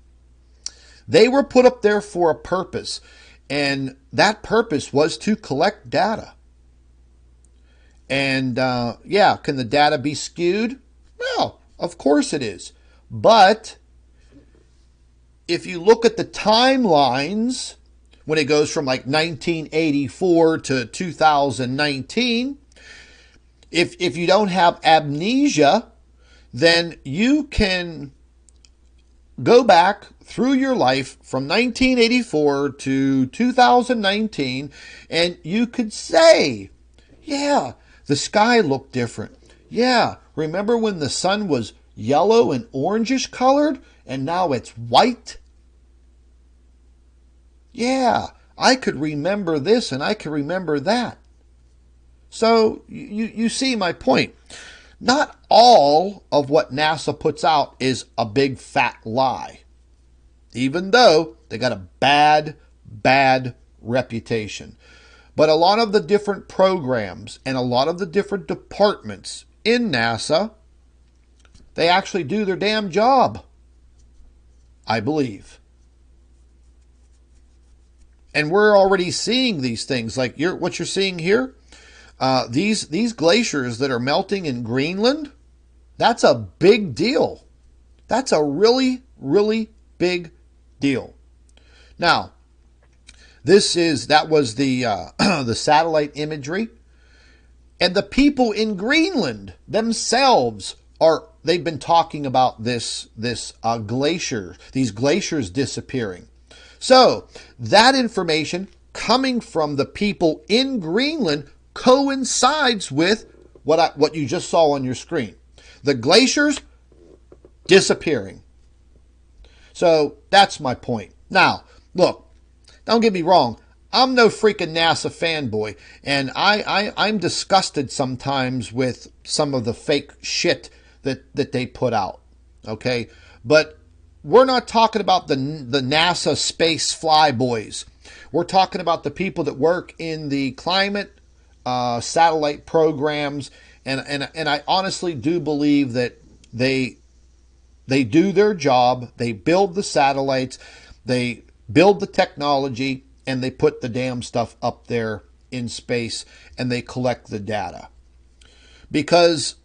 They were put up there for a purpose, and that purpose was to collect data. And can the data be skewed? Well, of course it is. But if you look at the timelines, when it goes from like 1984 to 2019, if you don't have amnesia, then you can go back through your life from 1984 to 2019, and you could say, yeah, the sky looked different. Yeah, remember when the sun was yellow and orangish colored, and now it's white? Yeah, I could remember this and I could remember that. So you see my point. Not all of what NASA puts out is a big fat lie, even though they got a bad reputation. But a lot of the different programs and a lot of the different departments in NASA, they actually do their damn job, I believe. And we're already seeing these things, like what you're seeing here. These glaciers that are melting in Greenland, that's a big deal. That's a really, really big deal. Now, that was the the satellite imagery, and the people in Greenland themselves they've been talking about this glacier, these glaciers disappearing. So that information coming from the people in Greenland coincides with what you just saw on your screen. The glaciers disappearing. So that's my point. Now, look, don't get me wrong. I'm no freaking NASA fanboy, and I'm disgusted sometimes with some of the fake shit that they put out. Okay? But we're not talking about the NASA space flyboys. We're talking about the people that work in the climate satellite programs, and I honestly do believe that they do their job. They build the satellites, they build the technology, and they put the damn stuff up there in space, and they collect the data. Because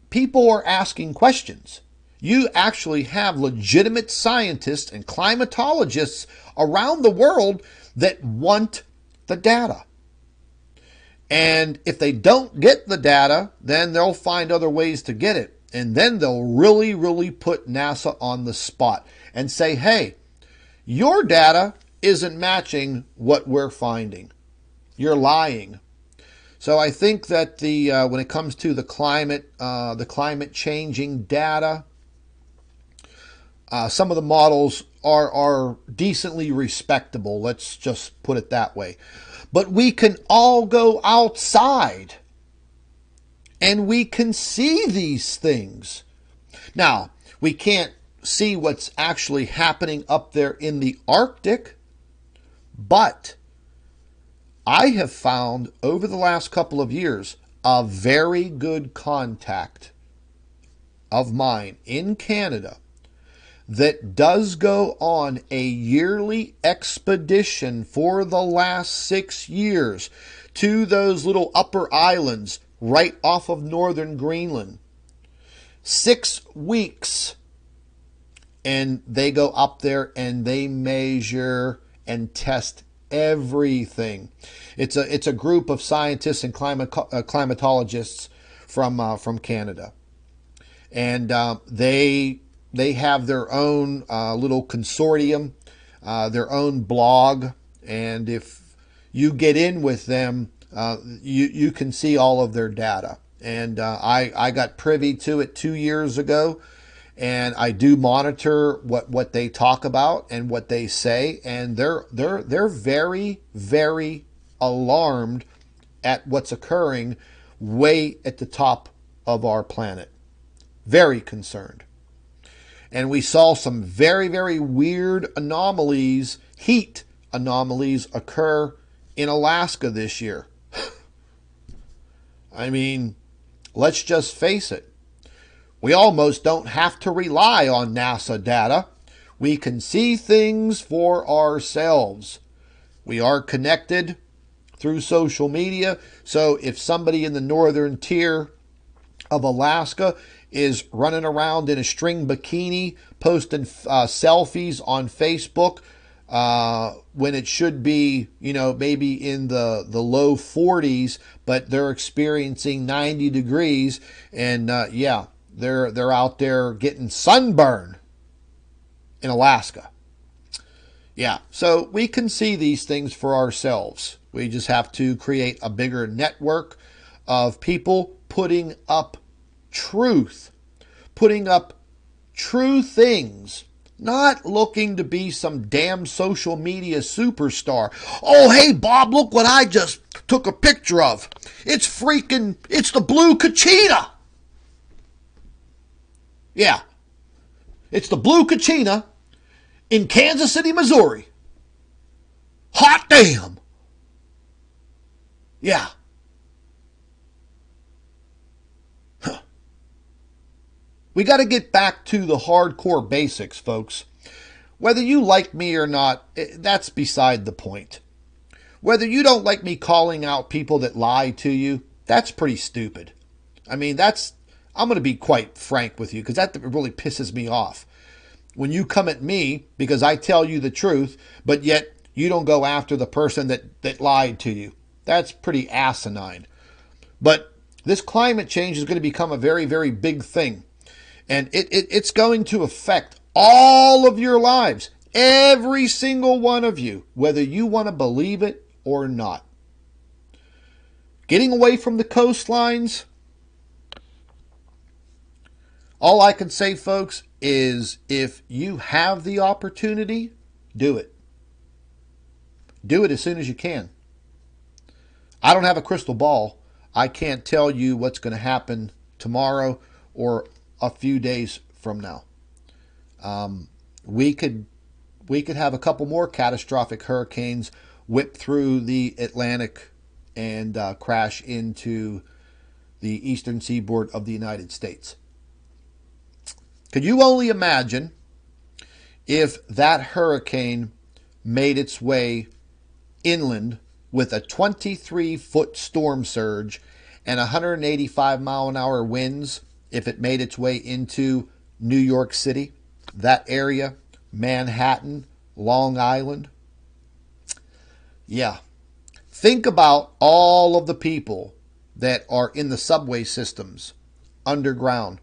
people are asking questions. You actually have legitimate scientists and climatologists around the world that want the data. And if they don't get the data, then they'll find other ways to get it. And then they'll really, really put NASA on the spot and say, hey, your data isn't matching what we're finding. You're lying. So I think that when it comes to the climate changing data, some of the models are decently respectable. Let's just put it that way. But we can all go outside and we can see these things. Now, we can't see what's actually happening up there in the Arctic, but I have found over the last couple of years a very good contact of mine in Canada that does go on a yearly expedition for the last 6 years to those little upper islands right off of northern Greenland. 6 weeks. And they go up there and they measure and test everything. It's a group of scientists and climatologists from Canada. And they have their own little consortium, their own blog, and if you get in with them, you can see all of their data. And I got privy to it 2 years ago, and I do monitor what they talk about and what they say, and they're very, very alarmed at what's occurring way at the top of our planet. Very concerned. And we saw some very, very weird anomalies, heat anomalies, occur in Alaska this year. I mean, let's just face it. We almost don't have to rely on NASA data. We can see things for ourselves. We are connected through social media. So if somebody in the northern tier of Alaska is running around in a string bikini, posting selfies on Facebook, when it should be, maybe in the low 40s, but they're experiencing 90 degrees, and they're out there getting sunburn in Alaska. Yeah, so we can see these things for ourselves. We just have to create a bigger network of people putting up truth, putting up true things, not looking to be some damn social media superstar. Oh, hey, Bob, look what I just took a picture of. It's the blue Kachina. Yeah, it's the blue Kachina in Kansas City, Missouri. Hot damn. Yeah. We got to get back to the hardcore basics, folks. Whether you like me or not, that's beside the point. Whether you don't like me calling out people that lie to you, that's pretty stupid. I mean, I'm going to be quite frank with you, because that really pisses me off. When you come at me because I tell you the truth, but yet you don't go after the person that lied to you. That's pretty asinine. But this climate change is going to become a very, very big thing. And it's going to affect all of your lives. Every single one of you, whether you want to believe it or not. Getting away from the coastlines, all I can say, folks, is if you have the opportunity, do it. Do it as soon as you can. I don't have a crystal ball. I can't tell you what's going to happen tomorrow or a few days from now. We could have a couple more catastrophic hurricanes whip through the Atlantic and crash into the eastern seaboard of the United States. Could you only imagine if that hurricane made its way inland with a 23-foot storm surge and 185 mile an hour winds, if it made its way into New York City, that area, Manhattan, Long Island? Yeah. Think about all of the people that are in the subway systems, underground.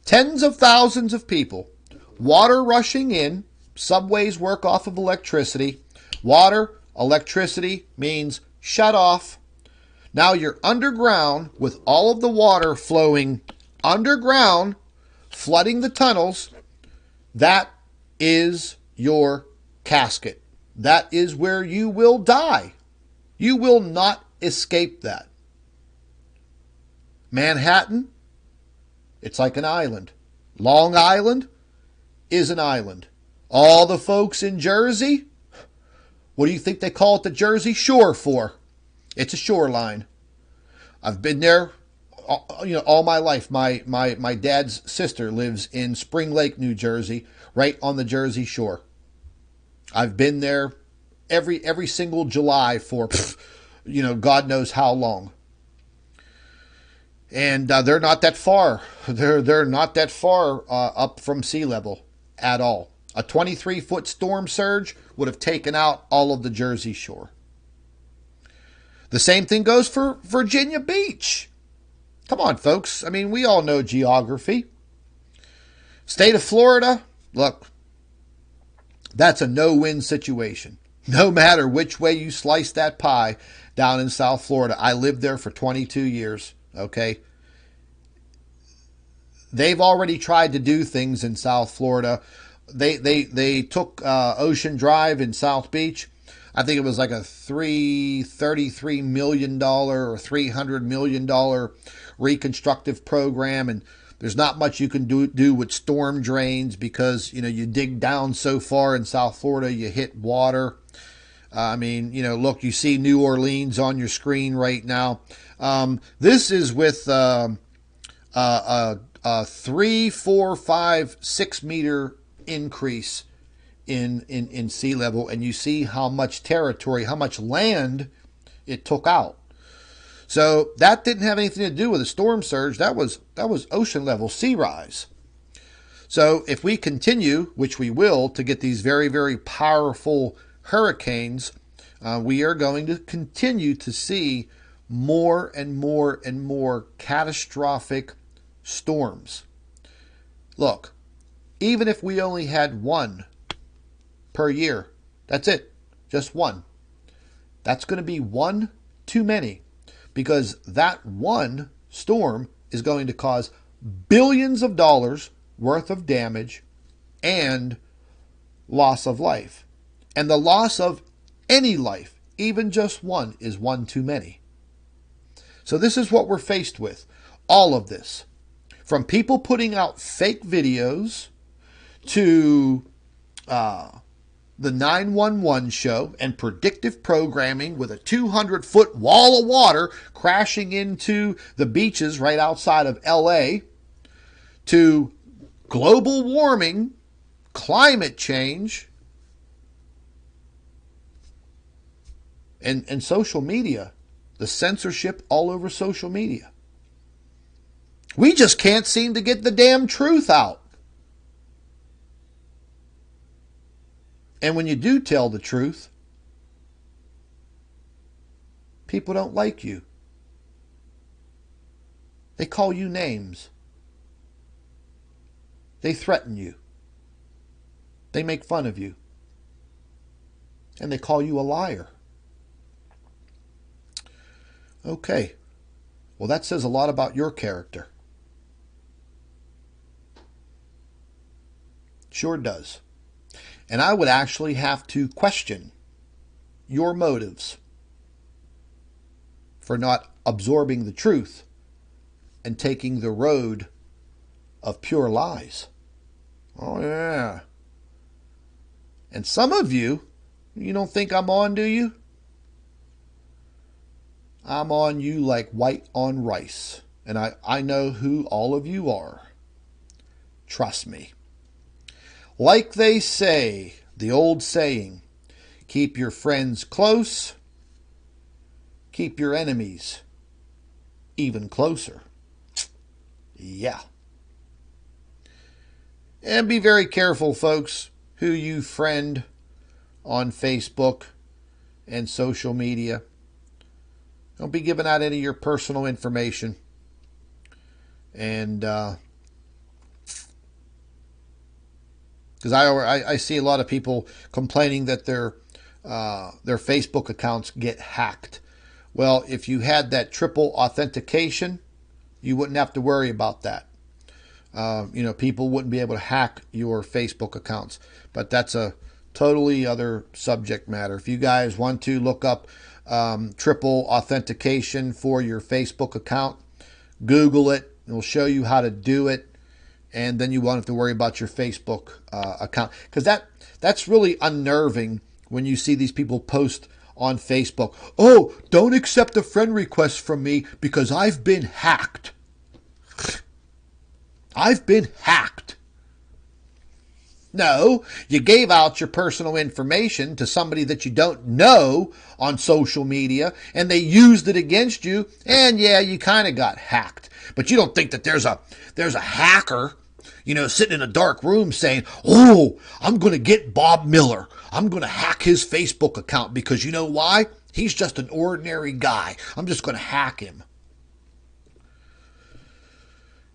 Tens of thousands of people. Water rushing in. Subways work off of electricity. Water, electricity means shut off. Now you're underground with all of the water flowing underground, flooding the tunnels. That is your casket. That is where you will die. You will not escape that. Manhattan, it's like an island. Long Island is an island. All the folks in Jersey, what do you think they call it the Jersey Shore for? It's a shoreline. I've been there all my life. My dad's sister lives in Spring Lake, New Jersey, right on the Jersey Shore. I've been there every single July for, God knows how long. And they're not that far. They're not that far up from sea level at all. A 23-foot storm surge would have taken out all of the Jersey Shore. The same thing goes for Virginia Beach. Come on, folks. I mean, we all know geography. State of Florida, look, that's a no-win situation. No matter which way you slice that pie down in South Florida. I lived there for 22 years, okay? They've already tried to do things in South Florida. They took Ocean Drive in South Beach. I think it was like a $33 million or $300 million reconstructive program. And there's not much you can do with storm drains because, you dig down so far in South Florida, you hit water. I mean, look, you see New Orleans on your screen right now. This is with a 3, 4, 5, 6 meter increase in sea level, and you see how much territory, how much land it took out. So that didn't have anything to do with a storm surge. That was ocean level sea rise. So if we continue, which we will, to get these very, very powerful hurricanes, we are going to continue to see more and more and more catastrophic storms. Look, even if we only had one per year, that's it, just one. That's going to be one too many, because that one storm is going to cause billions of dollars worth of damage and loss of life. And the loss of any life, even just one, is one too many. So this is what we're faced with. All of this. From people putting out fake videos to the 911 show and predictive programming with a 200-foot wall of water crashing into the beaches right outside of LA, to global warming, climate change, and social media, the censorship all over social media. We just can't seem to get the damn truth out. And when you do tell the truth, people don't like you. They call you names. They threaten you. They make fun of you. And they call you a liar. Okay. Well, that says a lot about your character. Sure does. And I would actually have to question your motives for not absorbing the truth and taking the road of pure lies. Oh, yeah. And some of you don't think I'm on, do you? I'm on you like white on rice. And I know who all of you are. Trust me. Like they say, the old saying, keep your friends close, keep your enemies even closer. Yeah. And be very careful, folks, who you friend on Facebook and social media. Don't be giving out any of your personal information. And because I see a lot of people complaining that their Facebook accounts get hacked. Well, if you had that triple authentication, you wouldn't have to worry about that. People wouldn't be able to hack your Facebook accounts. But that's a totally other subject matter. If you guys want to look up triple authentication for your Facebook account, Google it. It'll show you how to do it. And then you won't have to worry about your Facebook account. Because that's really unnerving when you see these people post on Facebook, oh, don't accept a friend request from me because I've been hacked. I've been hacked. No, you gave out your personal information to somebody that you don't know on social media, and they used it against you, and yeah, you kind of got hacked. But you don't think that there's a hacker, sitting in a dark room saying, oh, I'm going to get Bob Miller. I'm going to hack his Facebook account because you know why? He's just an ordinary guy. I'm just going to hack him.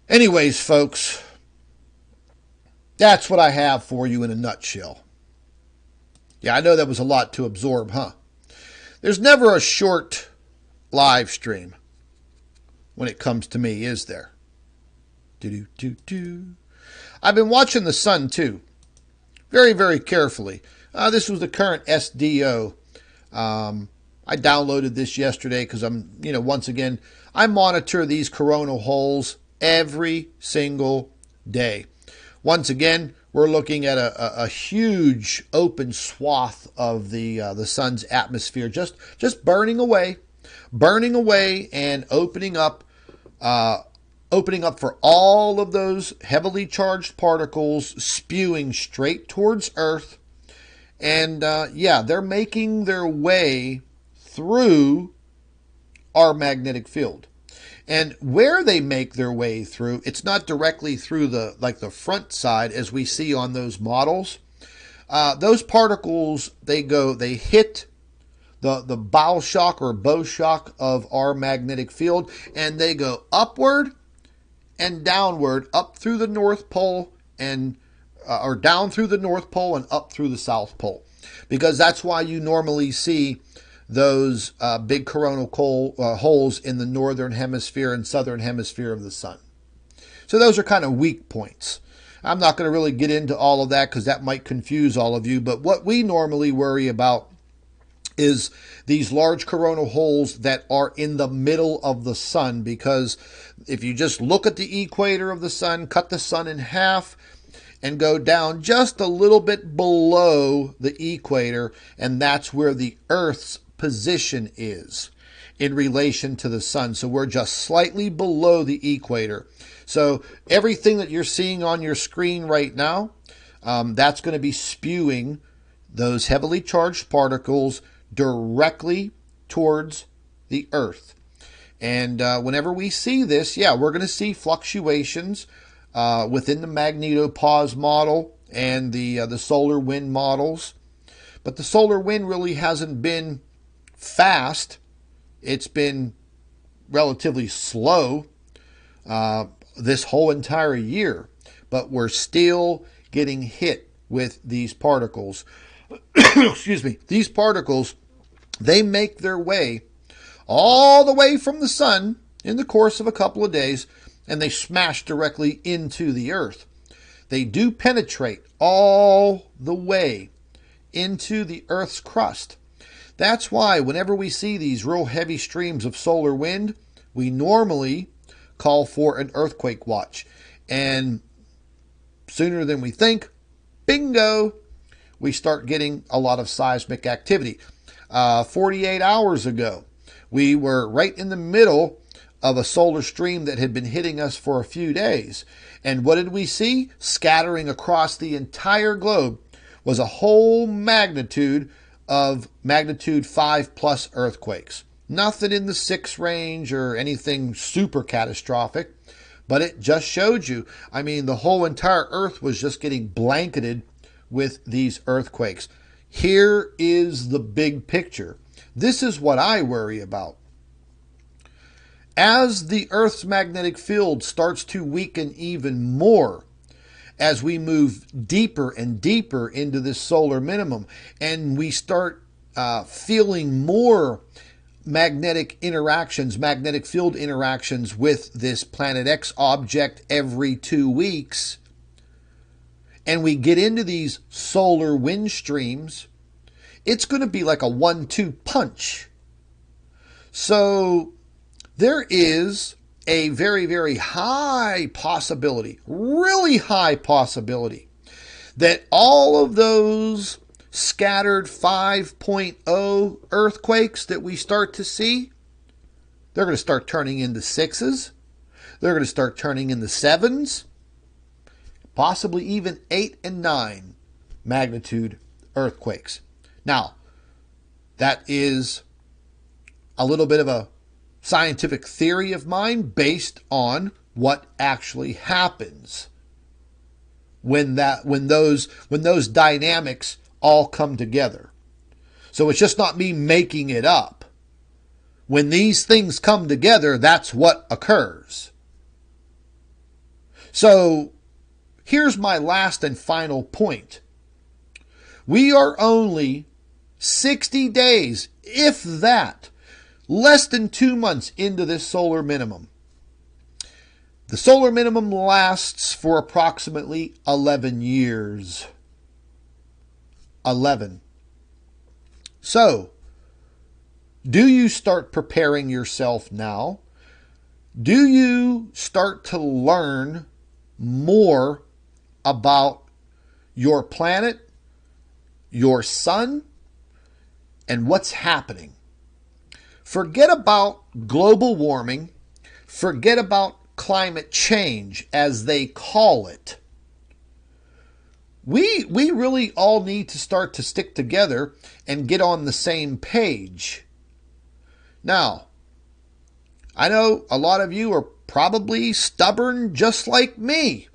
Anyways, folks, that's what I have for you in a nutshell. Yeah, I know that was a lot to absorb, huh? There's never a short live stream when it comes to me, is there? I've been watching the sun, too. Very, very carefully. This was the current SDO I downloaded this yesterday because once again, I monitor these coronal holes every single day. Once again, we're looking at a huge open swath of the sun's atmosphere just burning away, and opening up for all of those heavily charged particles spewing straight towards Earth. And they're making their way through our magnetic field. And where they make their way through, it's not directly through the front side as we see on those models. Those particles, they hit the bow shock or bow shock of our magnetic field, and they go upward and downward, up through the North Pole or down through the North Pole and up through the South Pole. Because that's why you normally see those big coronal holes in the northern hemisphere and southern hemisphere of the sun. So those are kind of weak points. I'm not going to really get into all of that because that might confuse all of you. But what we normally worry about is these large coronal holes that are in the middle of the sun. Because if you just look at the equator of the sun, cut the sun in half, and go down just a little bit below the equator, and that's where the Earth's position is in relation to the sun. So we're just slightly below the equator. So everything that you're seeing on your screen right now, that's going to be spewing those heavily charged particles directly towards the Earth. And whenever we see this, we're going to see fluctuations within the magnetopause model and the solar wind models. But the solar wind really hasn't been fast. It's been relatively slow this whole entire year. But we're still getting hit with these particles. Excuse me. These particles, they make their way all the way from the sun in the course of a couple of days, and they smash directly into the Earth. They do penetrate all the way into the Earth's crust. That's why whenever we see these real heavy streams of solar wind, we normally call for an earthquake watch. And sooner than we think, bingo, we start getting a lot of seismic activity. 48 hours ago, we were right in the middle of a solar stream that had been hitting us for a few days. And what did we see? Scattering across the entire globe was a whole magnitude of magnitude 5+ earthquakes. Nothing in the 6 range or anything super catastrophic, but it just showed you. I mean, the whole entire Earth was just getting blanketed with these earthquakes. Here is the big picture. This is what I worry about. As the Earth's magnetic field starts to weaken even more, as we move deeper and deeper into this solar minimum, and we start feeling more magnetic field interactions with this Planet X object every 2 weeks, and we get into these solar wind streams, it's going to be like a 1-2 punch. So there is a very, very high possibility, really high possibility, that all of those scattered 5.0 earthquakes that we start to see, they're going to start turning into 6s. They're going to start turning into 7s, possibly even 8 and 9 magnitude earthquakes. Now, that is a little bit of a scientific theory of mine based on what actually happens when those dynamics all come together. So it's just not me making it up. When these things come together, that's what occurs. So here's my last and final point. We are only 60 days, if that, less than 2 months into this solar minimum. The solar minimum lasts for approximately 11 years. 11. So, Do you start preparing yourself now? Do you start to learn more about your planet, your sun, and what's happening? Forget about global warming. Forget about climate change, as they call it. We really all need to start to stick together and get on the same page. Now, I know a lot of you are probably stubborn just like me.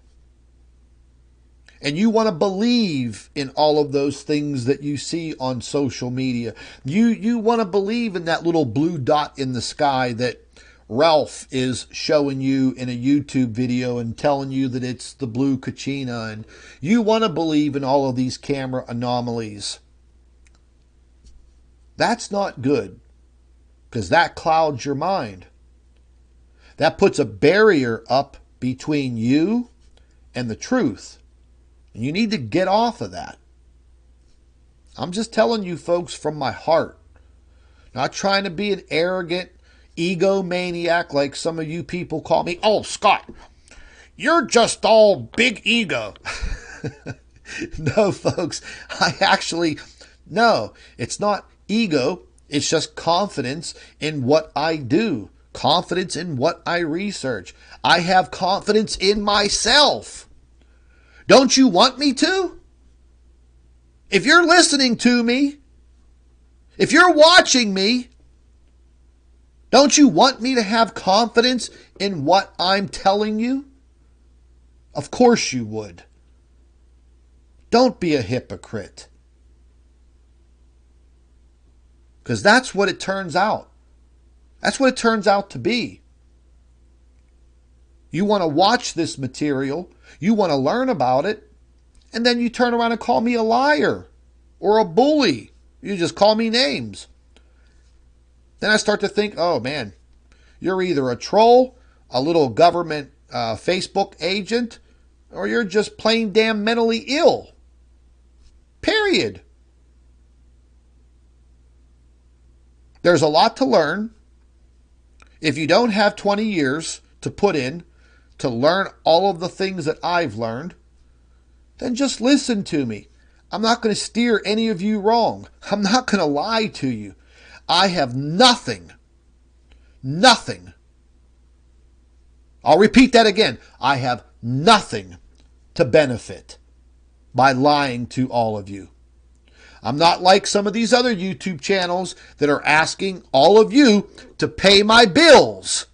And you want to believe in all of those things that you see on social media. You want to believe in that little blue dot in the sky that Ralph is showing you in a YouTube video and telling you that it's the blue Kachina. And you want to believe in all of these camera anomalies. That's not good, because that clouds your mind. That puts a barrier up between you and the truth. And you need to get off of that. I'm just telling you folks from my heart. Not trying to be an arrogant egomaniac like some of you people call me. Oh, Scott, you're just all big ego. No, folks, no, it's not ego. It's just confidence in what I do. Confidence in what I research. I have confidence in myself. Don't you want me to? If you're listening to me, if you're watching me, don't you want me to have confidence in what I'm telling you? Of course you would. Don't be a hypocrite. Because that's what it turns out. That's what it turns out to be. You want to watch this material, you want to learn about it, and then you turn around and call me a liar or a bully. You just call me names. Then I start to think, oh man, you're either a troll, a little government Facebook agent, or you're just plain damn mentally ill. Period. There's a lot to learn. If you don't have 20 years to put in to learn all of the things that I've learned, then just listen to me. I'm not going to steer any of you wrong. I'm not going to lie to you. I have nothing. I'll repeat that again. I have nothing to benefit by lying to all of you. I'm not like some of these other YouTube channels that are asking all of you to pay my bills.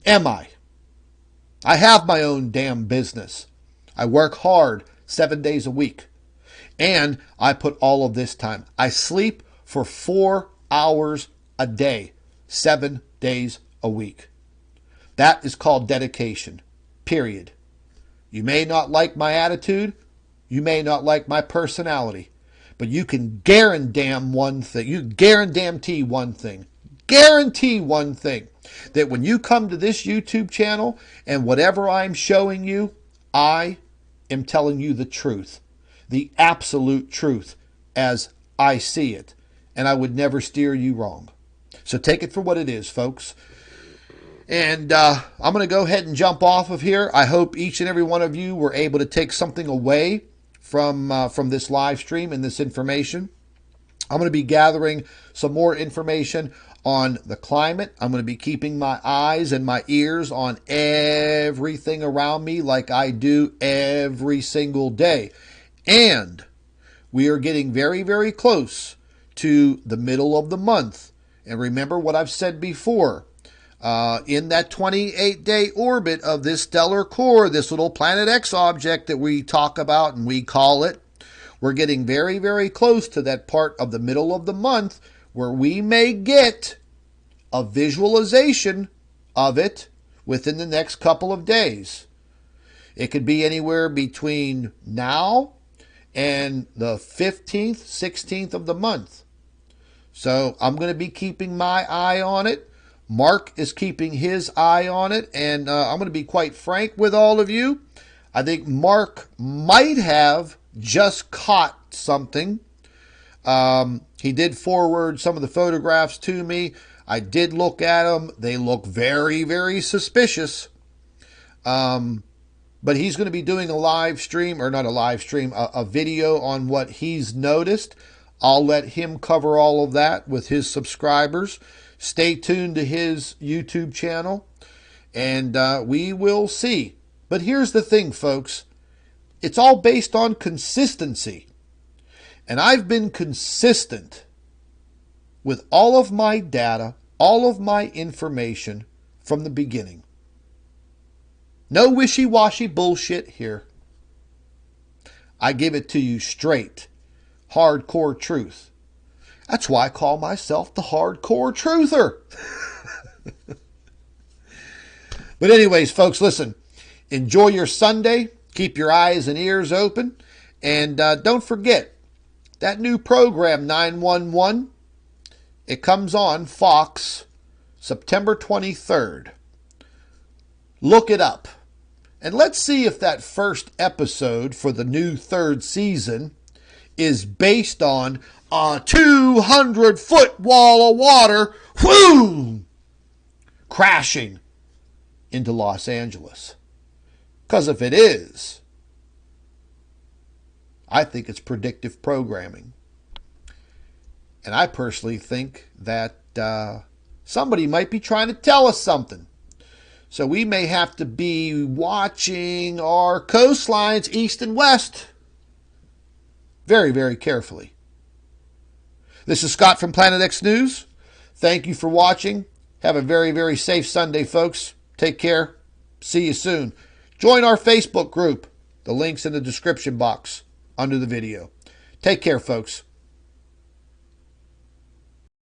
Am I? I have my own damn business. I work hard 7 days a week. And I put all of this time. I sleep for 4 hours a day, 7 days a week. That is called dedication. Period. You may not like my attitude. You may not like my personality. But you can guarantee one thing. You guarantee one thing. Guarantee one thing. That when you come to this YouTube channel and whatever I'm showing you, I am telling you the truth. The absolute truth as I see it. And I would never steer you wrong. So take it for what it is, folks. And I'm going to go ahead and jump off of here. I hope each and every one of you were able to take something away from this live stream and this information. I'm going to be gathering some more information on the climate. I'm going to be keeping my eyes and my ears on everything around me like I do every single day. And we are getting very, very close to the middle of the month. And remember what I've said before. In that 28-day orbit of this stellar core, this little Planet X object that we talk about and we call it, we're getting very, very close to that part of the middle of the month where we may get a visualization of it within the next couple of days. It could be anywhere between now and the 15th, 16th of the month. So I'm going to be keeping my eye on it. Mark is keeping his eye on it. And I'm going to be quite frank with all of you. I think Mark might have just caught something He did forward some of the photographs to me. I did look at them. They look very, very suspicious. But he's going to be doing a live stream, or not a live stream, a video on what he's noticed. I'll let him cover all of that with his subscribers. Stay tuned to his YouTube channel, and we will see. But here's the thing, folks. It's all based on consistency. And I've been consistent with all of my data, all of my information from the beginning. No wishy-washy bullshit here. I give it to you straight, hardcore truth. That's why I call myself the hardcore truther. But anyways, folks, listen. Enjoy your Sunday. Keep your eyes and ears open. And don't forget, that new program, 911, it comes on Fox September 23rd. Look it up. And let's see if that first episode for the new third season is based on a 200-foot wall of water, whoo, crashing into Los Angeles. Because if it is, I think it's predictive programming. And I personally think that somebody might be trying to tell us something. So we may have to be watching our coastlines east and west very, very carefully. This is Scott from Planet X News. Thank you for watching. Have a very, very safe Sunday, folks. Take care. See you soon. Join our Facebook group. The link's in the description box under the video. Take care, folks.